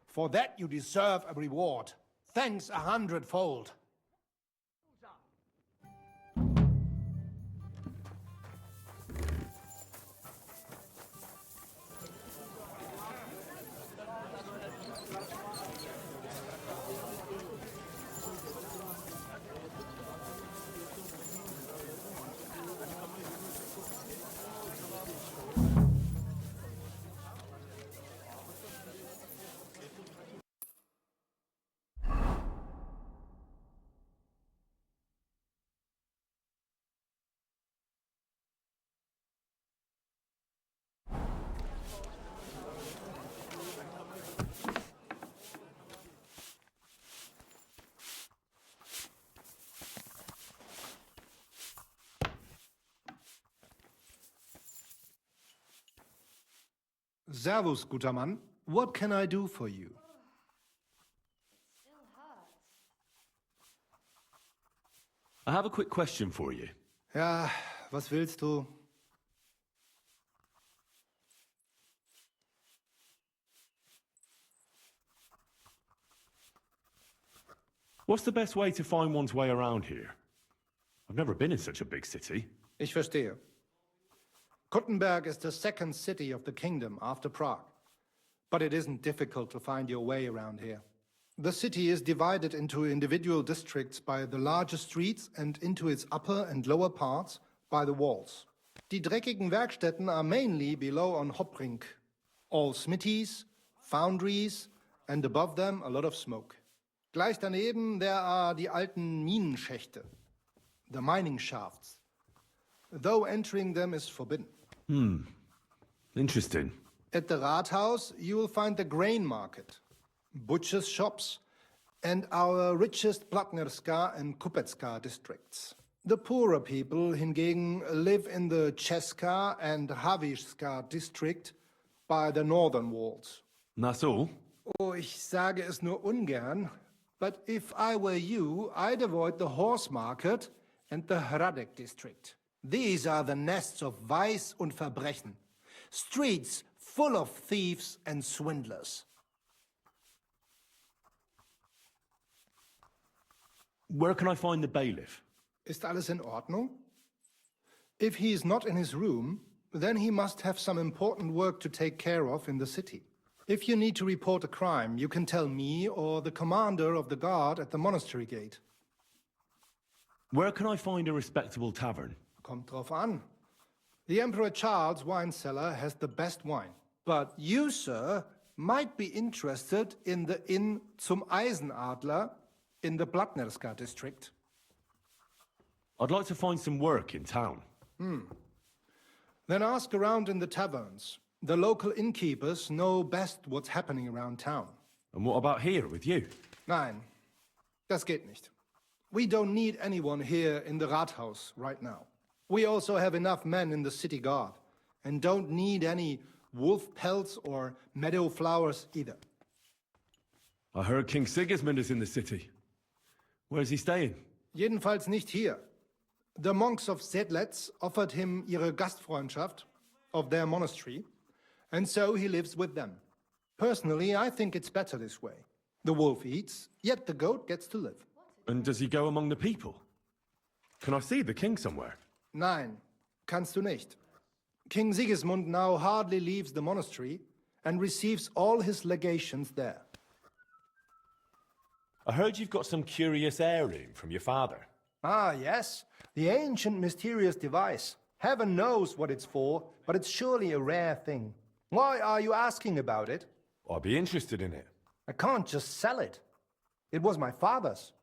For that you deserve a reward. Thanks 100-fold. Servus, guter Mann. What can I do for you? I have a quick question for you. Ja, was willst du? What's the best way to find one's way around here? I've never been in such a big city. Ich verstehe. Kuttenberg is the second city of the kingdom after Prague. But it isn't difficult to find your way around here. The city is divided into individual districts by the larger streets and into its upper and lower parts by the walls. Die dreckigen Werkstätten are mainly below on Hopbrink. All smithies, foundries, and above them a lot of smoke. Gleich daneben there are die alten Minenschächte, the mining shafts, though entering them is forbidden. Interesting. At the Rathaus, you will find the grain market, butchers' shops, and our richest Blatnerska and Kupecka districts. The poorer people, hingegen, live in the Česká and Havířská district by the northern walls. And that's all? Oh, ich sage es nur ungern, but if I were you, I'd avoid the horse market and the Hradec district. These are the nests of vice und Verbrechen. Streets full of thieves and swindlers. Where can I find the bailiff? Ist alles in Ordnung? If he is not in his room, then he must have some important work to take care of in the city. If you need to report a crime, you can tell me or the commander of the guard at the monastery gate. Where can I find a respectable tavern? Kommt drauf an. The Emperor Charles' wine cellar has the best wine. But you, sir, might be interested in the Inn zum Eisenadler in the Blattnerska district. I'd like to find some work in town. Then ask around in the taverns. The local innkeepers know best what's happening around town. And what about here with you? Nein, das geht nicht. We don't need anyone here in the Rathaus right now. We also have enough men in the city guard, and don't need any wolf pelts or meadow flowers either. I heard King Sigismund is in the city. Where's he staying? Jedenfalls nicht hier. The monks of Sedlitz offered him ihre Gastfreundschaft of their monastery, and so he lives with them. Personally, I think it's better this way. The wolf eats, yet the goat gets to live. And does he go among the people? Can I see the king somewhere? Nein, kannst du nicht. King Sigismund now hardly leaves the monastery and receives all his legations there. I heard you've got some curious heirloom from your father. Ah, yes. The ancient mysterious device. Heaven knows what it's for, but it's surely a rare thing. Why are you asking about it? I'd be interested in it. I can't just sell it. It was my father's.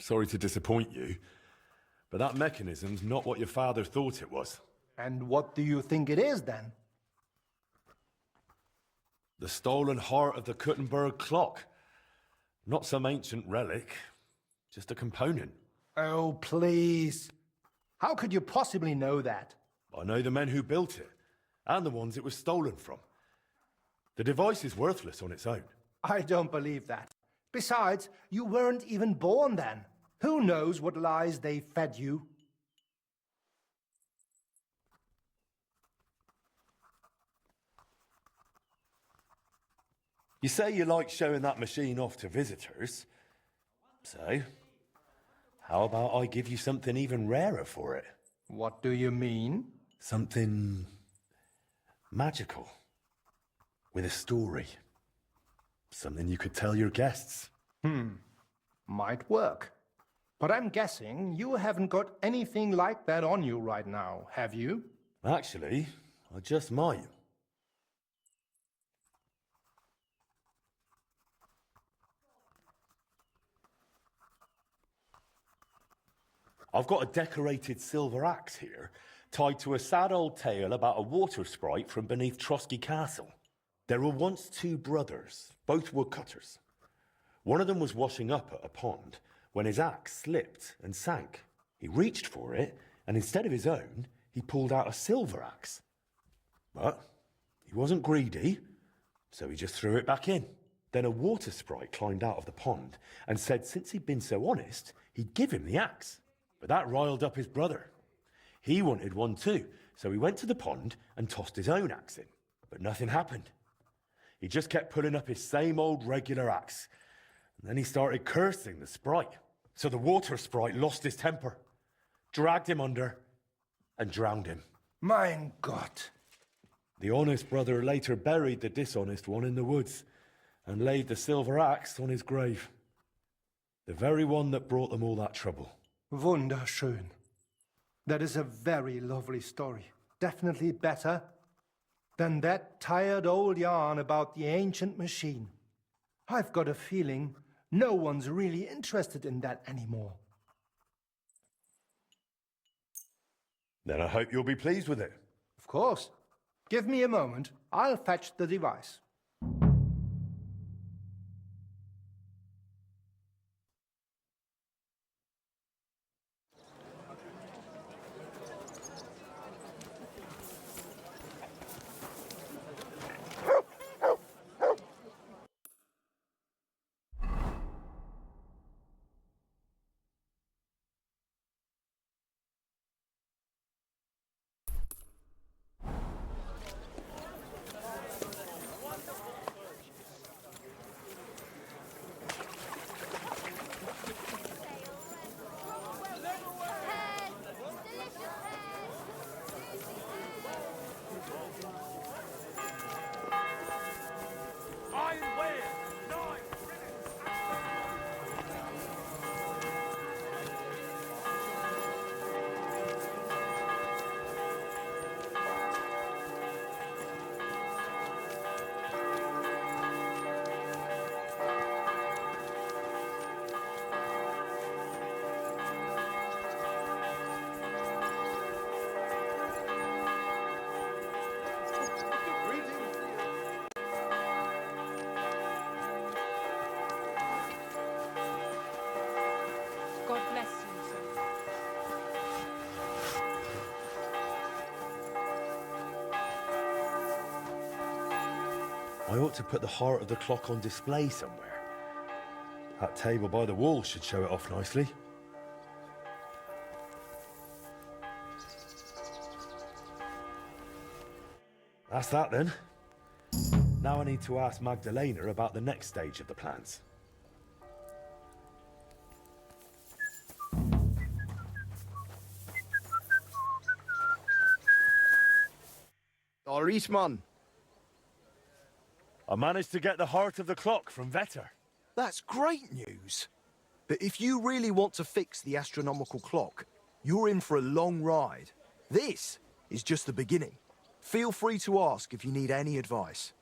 Sorry to disappoint you, but that mechanism's not what your father thought it was. And what do you think it is, then? The stolen heart of the Kuttenberg clock. Not some ancient relic, just a component. Oh, please. How could you possibly know that? I know the men who built it, and the ones it was stolen from. The device is worthless on its own. I don't believe that. Besides, you weren't even born then. Who knows what lies they fed you? You say you like showing that machine off to visitors. So, how about I give you something even rarer for it? What do you mean? Something magical. With a story. Something you could tell your guests. Might work. But I'm guessing you haven't got anything like that on you right now, have you? Actually, I just might. I've got a decorated silver axe here, tied to a sad old tale about a water sprite from beneath Trotsky Castle. There were once two brothers, both woodcutters. One of them was washing up at a pond when his axe slipped and sank. He reached for it, and instead of his own, he pulled out a silver axe. But he wasn't greedy, so he just threw it back in. Then a water sprite climbed out of the pond and said since he'd been so honest, he'd give him the axe. But that riled up his brother. He wanted one too, so he went to the pond and tossed his own axe in. But nothing happened. He just kept pulling up his same old regular axe. And then he started cursing the sprite. So the water sprite lost his temper, dragged him under, and drowned him. Mein Gott. The honest brother later buried the dishonest one in the woods and laid the silver axe on his grave. The very one that brought them all that trouble. Wunderschön. That is a very lovely story. Definitely better than that tired old yarn about the ancient machine. I've got a feeling no one's really interested in that anymore. Then I hope you'll be pleased with it. Of course. Give me a moment. I'll fetch the device. I ought to put the heart of the clock on display somewhere. That table by the wall should show it off nicely. That's that then. Now I need to ask Magdalena about the next stage of the plans. Eastman. I managed to get the heart of the clock from Vetter. That's great news. But if you really want to fix the astronomical clock, you're in for a long ride. This is just the beginning. Feel free to ask if you need any advice.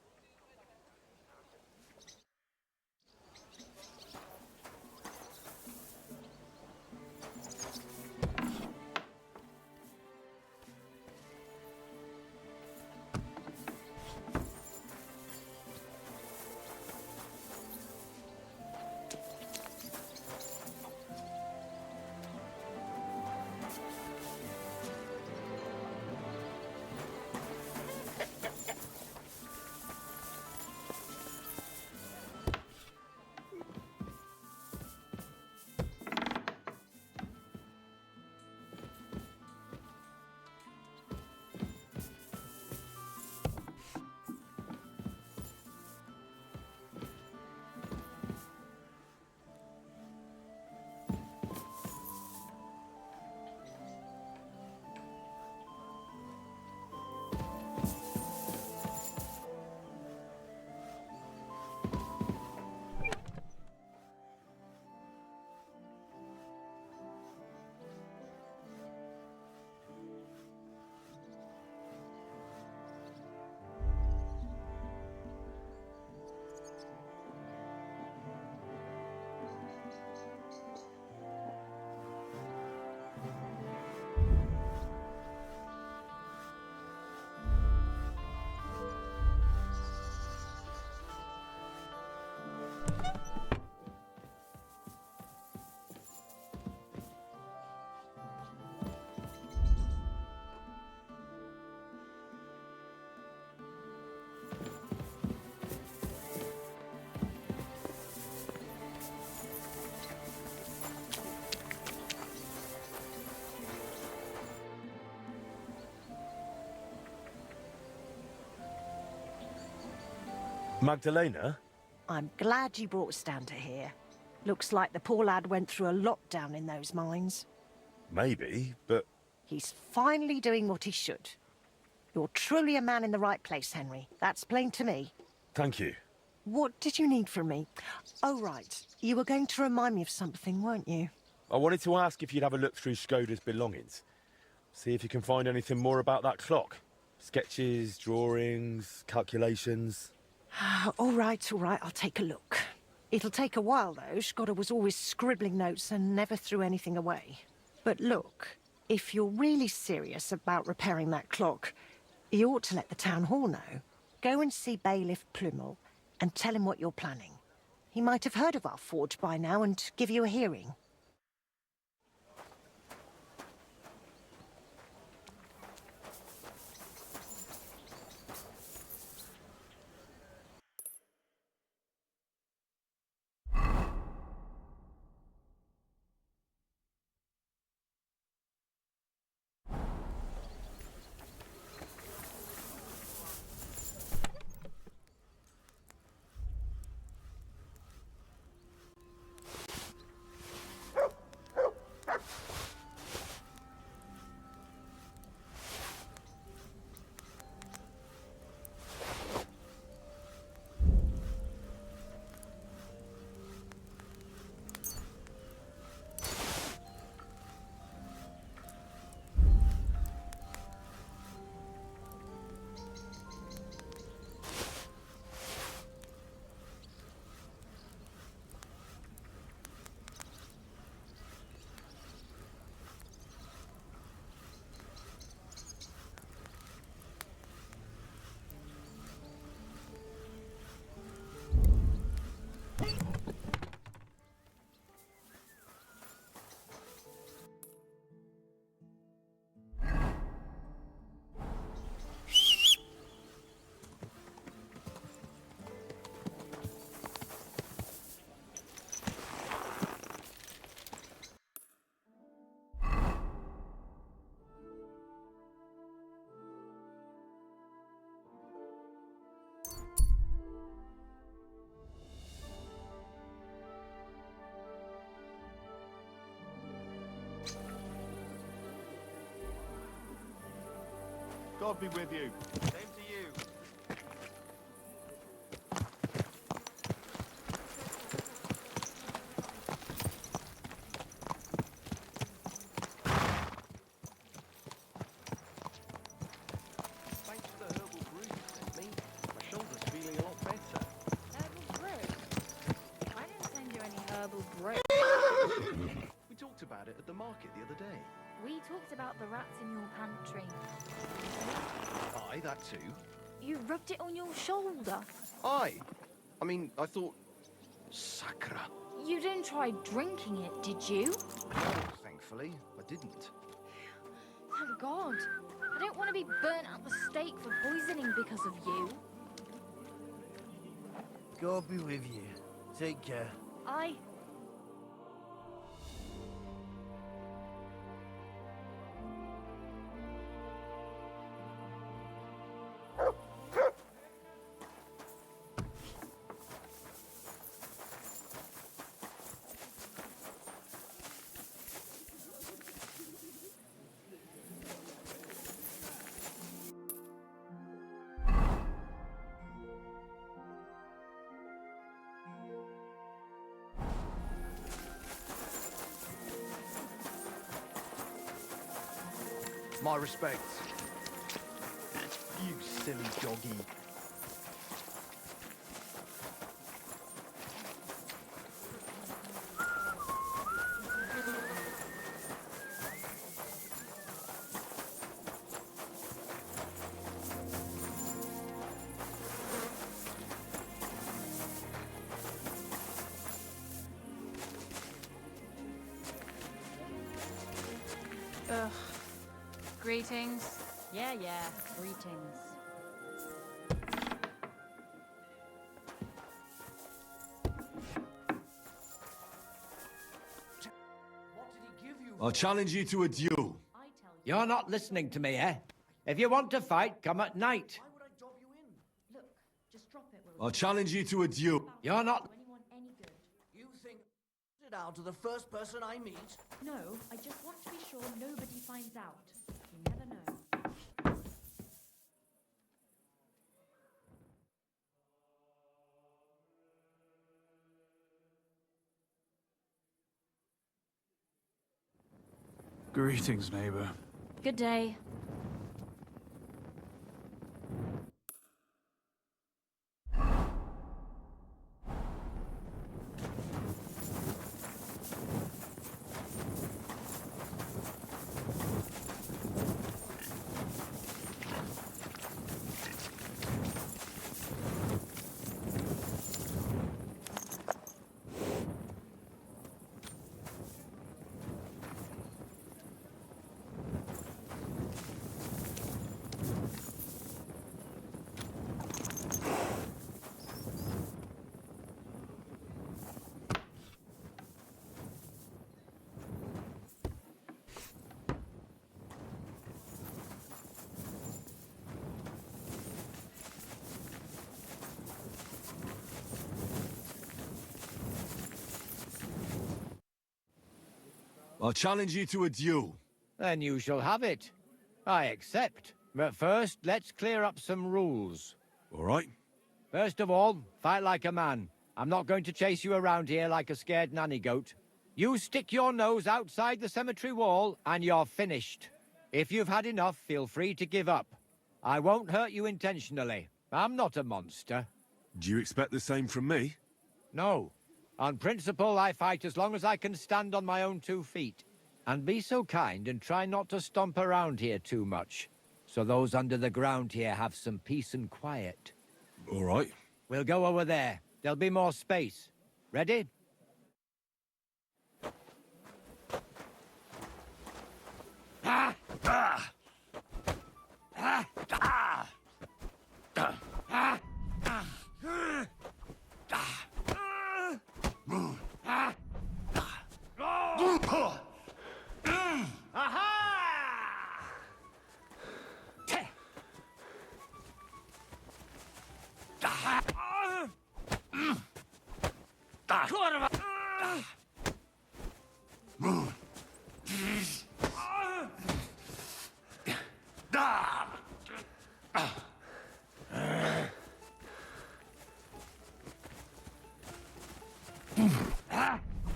Magdalena? I'm glad you brought us down to here. Looks like the poor lad went through a lot down in those mines. Maybe, but... He's finally doing what he should. You're truly a man in the right place, Henry. That's plain to me. Thank you. What did you need from me? Oh, right. You were going to remind me of something, weren't you? I wanted to ask if you'd have a look through Skoda's belongings. See if you can find anything more about that clock. Sketches, drawings, calculations... All right, I'll take a look. It'll take a while, though. Skoda was always scribbling notes and never threw anything away. But look, if you're really serious about repairing that clock, you ought to let the town hall know. Go and see Bailiff Plumel and tell him what you're planning. He might have heard of our forge by now and give you a hearing. God be with you. Same to you. Thanks for the herbal brew you sent me. My shoulder's feeling a lot better. Herbal brew? I didn't send you any herbal brew. We talked about it at the market the other day. We talked about the rats in your pantry. Aye, that too. You rubbed it on your shoulder. Aye. I mean, I thought... Sacra. You didn't try drinking it, did you? Thankfully, I didn't. Thank God. I don't want to be burnt at the stake for poisoning because of you. God be with you. Take care. I... My respects. You silly doggy. Ugh. Greetings. Yeah, greetings. I'll challenge you to a duel. You're not listening to me, eh? If you want to fight, come at night. Look, just drop it. I'll challenge you to a duel. You're not... You think it out to the first person I meet? No, I just want to be sure nobody finds out. You never know. Greetings, neighbor. Good day. I'll challenge you to a duel. Then you shall have it. I accept. But first, let's clear up some rules. All right. First of all, fight like a man. I'm not going to chase you around here like a scared nanny goat. You stick your nose outside the cemetery wall, and you're finished. If you've had enough, feel free to give up. I won't hurt you intentionally. I'm not a monster. Do you expect the same from me? No. On principle, I fight as long as I can stand on my own 2 feet. And be so kind and try not to stomp around here too much, so those under the ground here have some peace and quiet. All right. We'll go over there. There'll be more space. Ready? Ah! Ah! Ah! Ah! Ah!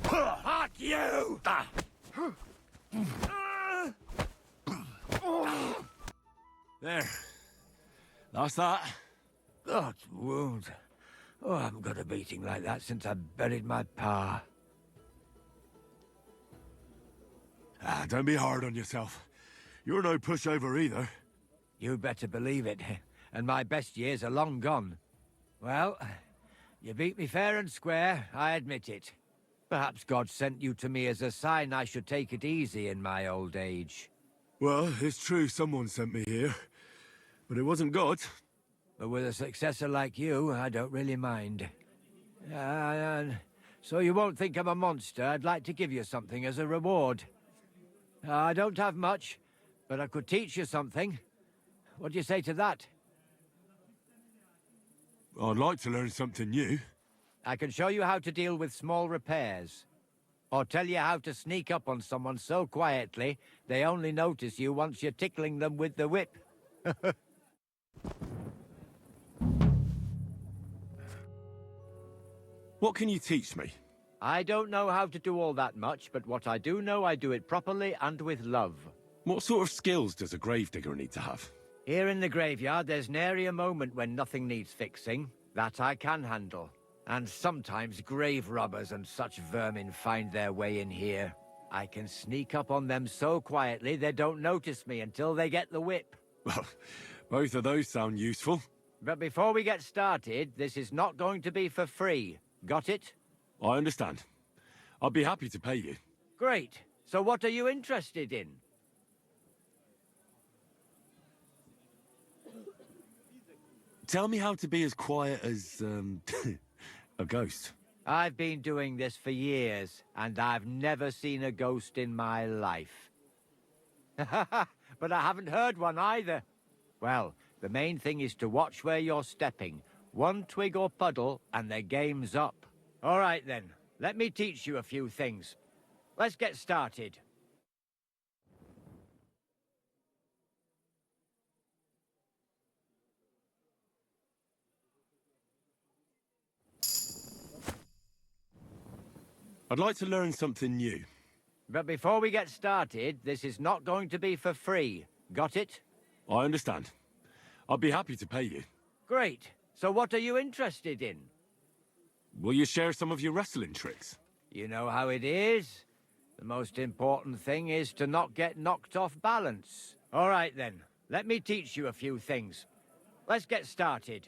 Fuck you! There. That's that. That wound. Oh, I haven't got a beating like that since I buried my pa. Don't be hard on yourself. You're no pushover either. You better believe it. And my best years are long gone. Well, you beat me fair and square, I admit it. Perhaps God sent you to me as a sign I should take it easy in my old age. Well, it's true someone sent me here. But it wasn't God. But with a successor like you, I don't really mind. So you won't think I'm a monster. I'd like to give you something as a reward. I don't have much, but I could teach you something. What do you say to that? I'd like to learn something new. I can show you how to deal with small repairs. Or tell you how to sneak up on someone so quietly, they only notice you once you're tickling them with the whip. What can you teach me? I don't know how to do all that much, but what I do know, I do it properly and with love. What sort of skills does a gravedigger need to have? Here in the graveyard, there's nary a moment when nothing needs fixing. That I can handle. And sometimes grave robbers and such vermin find their way in here. I can sneak up on them so quietly they don't notice me until they get the whip. Well, both of those sound useful. But before we get started, this is not going to be for free. Got it? I understand. I'd be happy to pay you. Great. So what are you interested in? Tell me how to be as quiet as, a ghost. I've been doing this for years, and I've never seen a ghost in my life. But I haven't heard one either. Well, the main thing is to watch where you're stepping. One twig or puddle, and the game's up. All right, then. Let me teach you a few things. Let's get started. I'd like to learn something new. But before we get started, this is not going to be for free. Got it? I understand. I'd be happy to pay you. Great. So what are you interested in? Will you share some of your wrestling tricks? You know how it is. The most important thing is to not get knocked off balance. All right, then. Let me teach you a few things. Let's get started.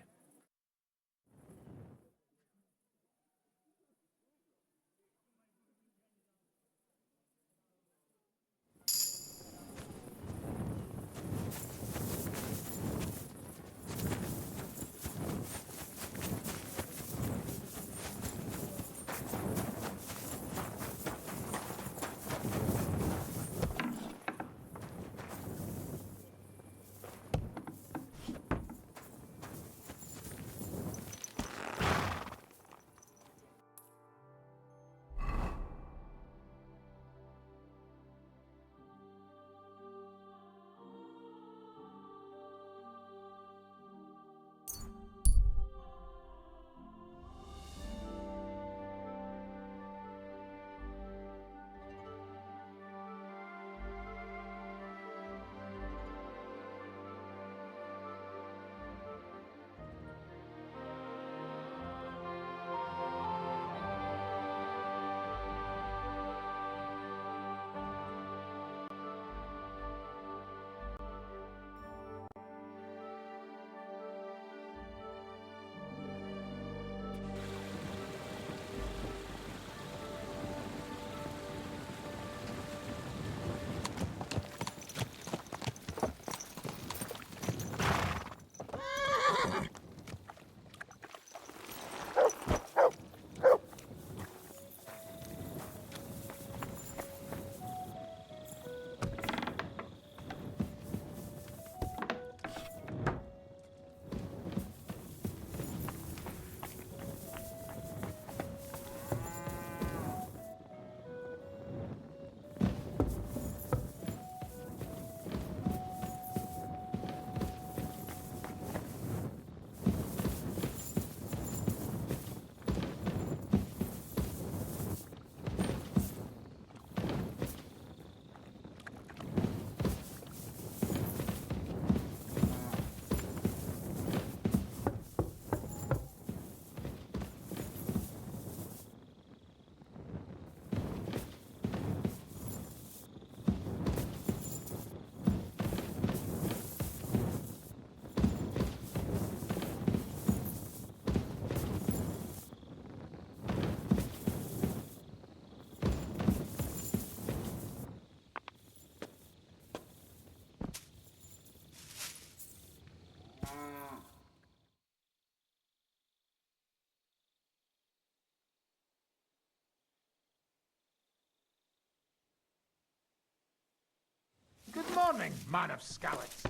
morning, man of Scallets.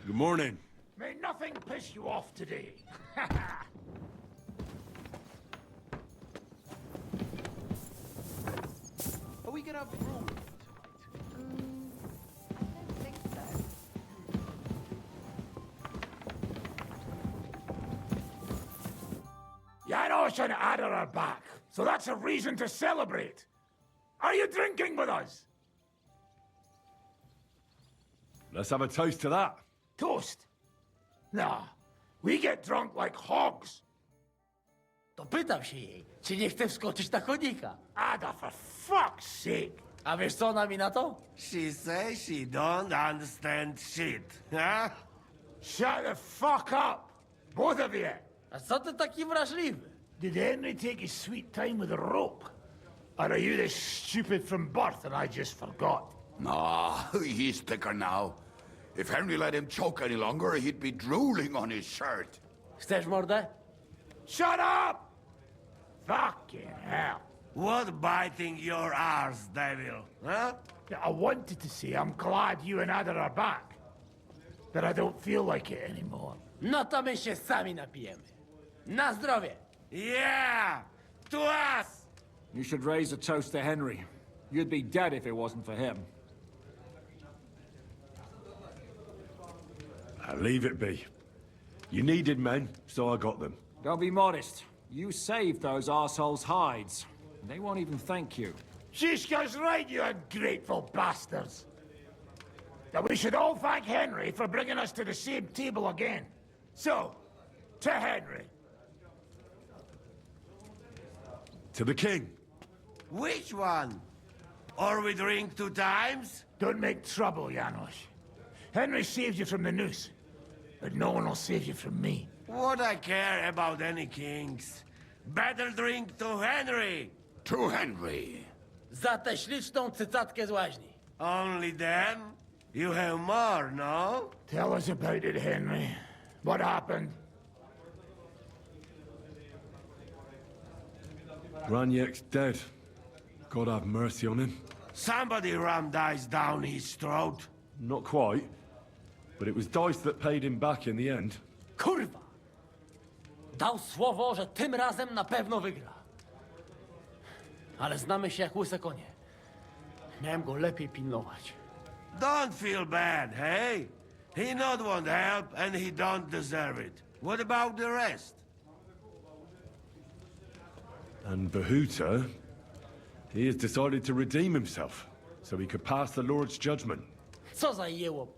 Good morning. May nothing piss you off today. Are we gonna have rules? I don't think so. Janos and Ada are back, so that's a reason to celebrate. Are you drinking with us? Let's have a toast to that. Toast? Nah, we get drunk like hogs. To pytam się jej, czy nie chce wskoczyć na konika. Ada, for fuck's sake. A wiesz co ona mi na to? She says she don't understand shit, huh? Shut the fuck up, both of you. A co ty taki wrażliwy? Did Henry take his sweet time with a rope? Or are you this stupid from birth and I just forgot? Nah, he's thicker now. If Henry let him choke any longer, he'd be drooling on his shirt. Chcesz mordę? Shut up! Fucking hell. What biting your arse, devil, huh? I wanted to say I'm glad you and Ada are back. But I don't feel like it anymore. No to my się sami napijemy. Na zdrowie! Yeah! To us! You should raise a toast to Henry. You'd be dead if it wasn't for him. Leave it be. You needed men, so I got them. Don't be modest. You saved those assholes' hides. They won't even thank you. Shishka's right, you ungrateful bastards. That we should all thank Henry for bringing us to the same table again. So, to Henry. To the king. Which one? Or we drink 2 times? Don't make trouble, Janos. Henry saved you from the noose, but no one will save you from me. What I care about any kings? Better drink to Henry! To Henry. Za tę śliczną cycatkę z łaźni. Only them? You have more, no? Tell us about it, Henry. What happened? Raniek's dead. God have mercy on him. Somebody rammed dice down his throat. Not quite. But it was dice that paid him back in the end. Kurwa! Dał słowo, że tym razem na pewno wygra. Ale znamy się jak łyse konie. Miałem go lepiej pilnować. Don't feel bad, hey? He not want help and he don't deserve it. What about the rest? And Bahuta, he has decided to redeem himself, so he could pass the Lord's judgment. Co za jełop.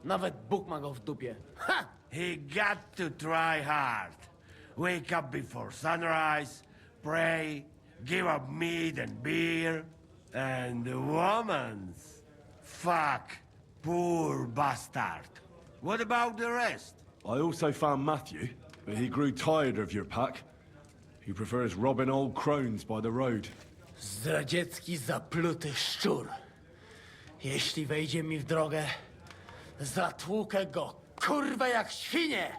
Nawet Bóg ma go w dupie. Ha! He got to try hard. Wake up before sunrise, pray, give up meat and beer, and the woman's. Fuck, poor bastard. What about the rest? I also found Matthew, but he grew tired of your pack. He prefers robbing old crones by the road. Zdradziecki, zapluty szczur. Jeśli wejdzie mi w drogę, zatłukę go, kurwa, jak świnie!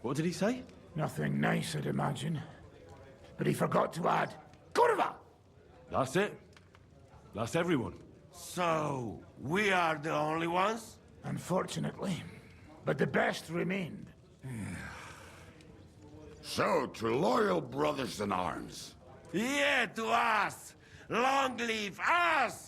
What did he say? Nothing nice, I'd imagine. But he forgot to add, kurwa! That's it. That's everyone. So, we are the only ones? Unfortunately. But the best remained. So, to loyal brothers in arms. Yeah, to us! Long live us!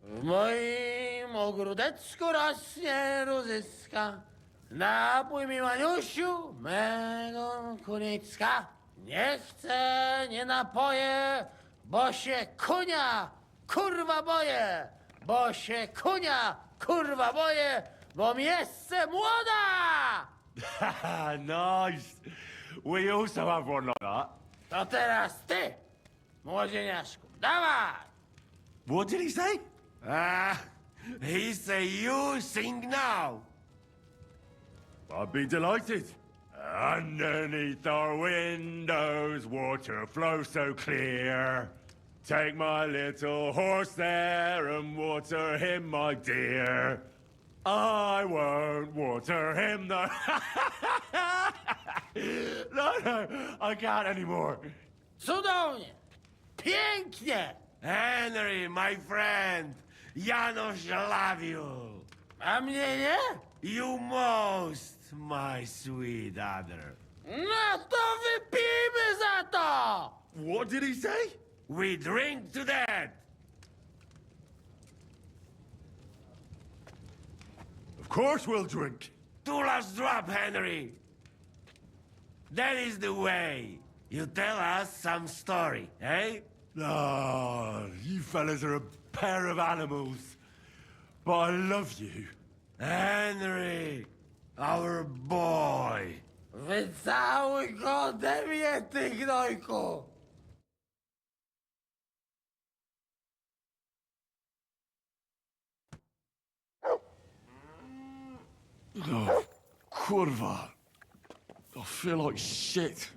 W moim ogródecku rośnie rózyska. Napój mi, Maniusiu, mego kunicka. Nie chcę, nie napoję, bo się kunia, kurwa boję. Bo się kunia, kurwa boję, bo miejsce młoda! Nice. We also have one like that. To teraz ty, młodzieniaszku, dawaj! What did he say? He say you sing now. I'd be delighted. Underneath our windows, water flows so clear. Take my little horse there and water him, my dear. I won't water him, though. No, I can't anymore. Cudownie! Pięknie! Henry, my friend! Janusz love you! A mnie nie? You most, my sweet other. No to wypijmy za to! What did he say? We drink to that! Of course we'll drink. Two last drop, Henry! That is the way. You tell us some story, eh? Ah, you fellas are a pair of animals. But I love you. Henry, our boy. Wycałuj go ode mnie, ty gnojku! Oh, kurwa. I feel like shit.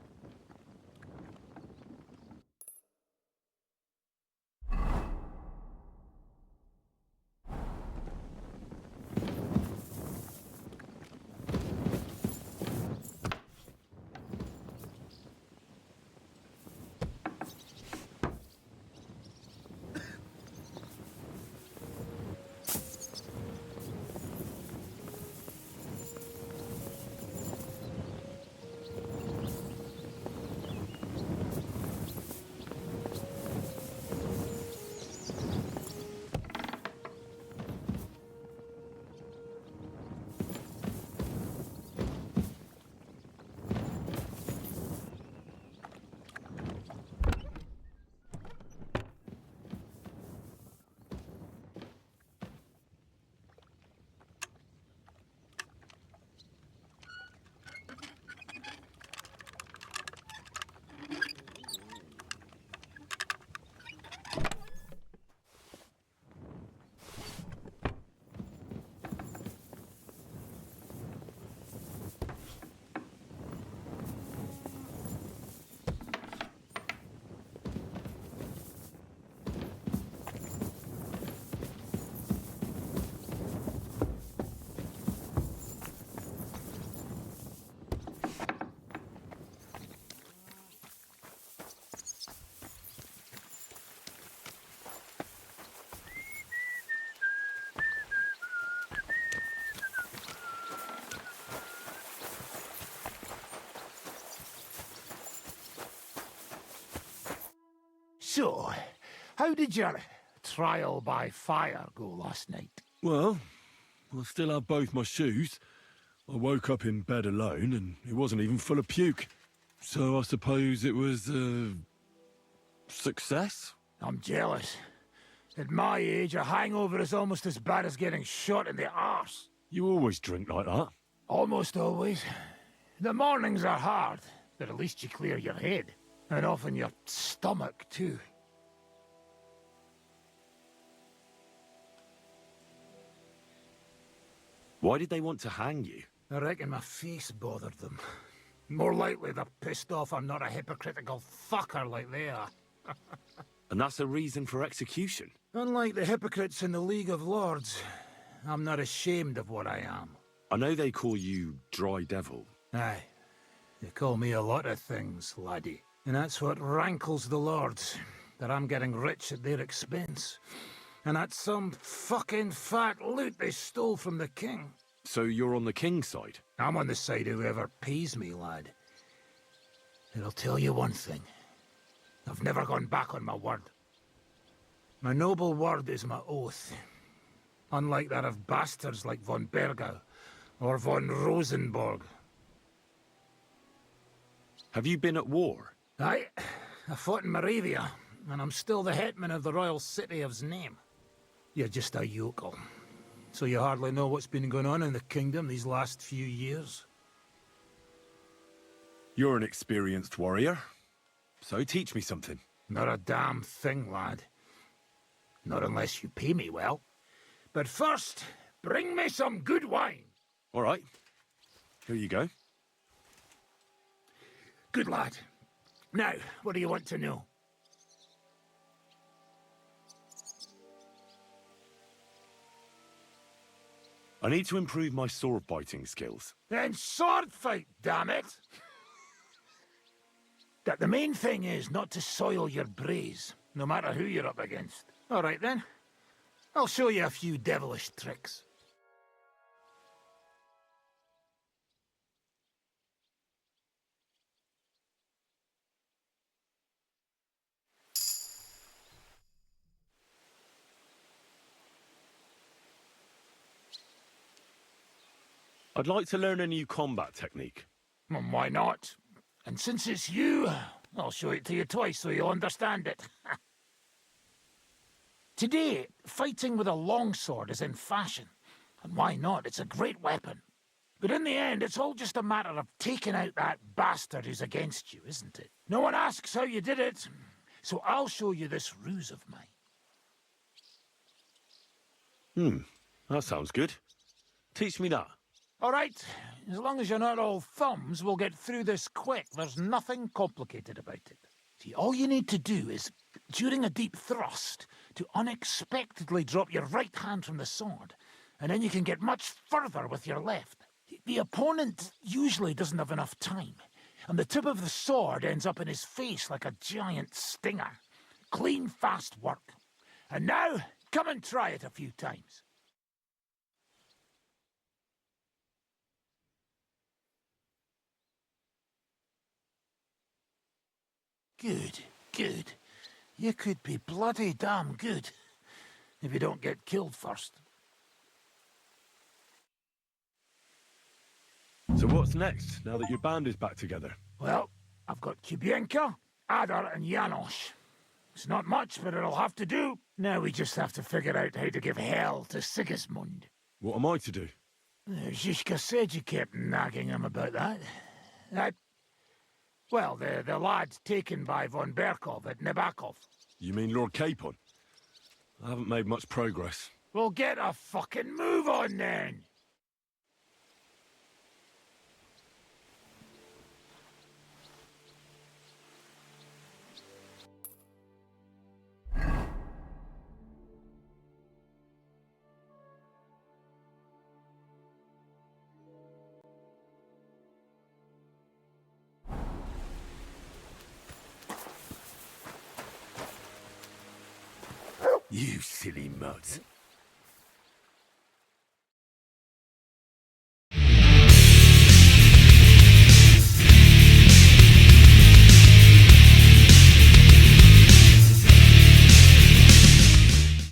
So, how did your trial by fire go last night? Well, I still have both my shoes. I woke up in bed alone, and it wasn't even full of puke. So I suppose it was a success? I'm jealous. At my age, a hangover is almost as bad as getting shot in the arse. You always drink like that? Almost always. The mornings are hard, but at least you clear your head. And often your stomach, too. Why did they want to hang you? I reckon my face bothered them. More likely they're pissed off I'm not a hypocritical fucker like they are. And that's a reason for execution? Unlike the hypocrites in the League of Lords, I'm not ashamed of what I am. I know they call you Dry Devil. Aye. They call me a lot of things, laddie. And that's what rankles the Lords, that I'm getting rich at their expense. And that's some fucking fat loot they stole from the king. So you're on the king's side? I'm on the side of whoever pays me, lad. And I'll tell you one thing. I've never gone back on my word. My noble word is my oath. Unlike that of bastards like von Bergau or von Rosenborg. Have you been at war? Aye, I fought in Moravia, and I'm still the hetman of the royal city of Znaim. You're just a yokel, so you hardly know what's been going on in the kingdom these last few years. You're an experienced warrior, so teach me something. Not a damn thing, lad. Not unless you pay me well. But first, bring me some good wine. All right, here you go. Good lad. Now, what do you want to know? I need to improve my sword fighting skills. Then sword fight, damn it! That the main thing is not to soil your braes, no matter who you're up against. All right then. I'll show you a few devilish tricks. I'd like to learn a new combat technique. Why not? And since it's you, I'll show it to you twice so you'll understand it. Today, fighting with a longsword is in fashion. And why not? It's a great weapon. But in the end, it's all just a matter of taking out that bastard who's against you, isn't it? No one asks how you did it, so I'll show you this ruse of mine. That sounds good. Teach me that. All right, as long as you're not all thumbs, we'll get through this quick. There's nothing complicated about it. See, all you need to do is, during a deep thrust, to unexpectedly drop your right hand from the sword, and then you can get much further with your left. The opponent usually doesn't have enough time, and the tip of the sword ends up in his face like a giant stinger. Clean, fast work. And now, come and try it a few times. Good, good. You could be bloody damn good, if you don't get killed first. So what's next, now that your band is back together? Well, I've got Kubienka, Adar and Janosch. It's not much, but it'll have to do. Now we just have to figure out how to give hell to Sigismund. What am I to do? Zizka said you kept nagging him about that. Well, the lad taken by von Berkov at Nebakov. You mean Lord Capon? I haven't made much progress. Well, get a fucking move on then! You silly mutt.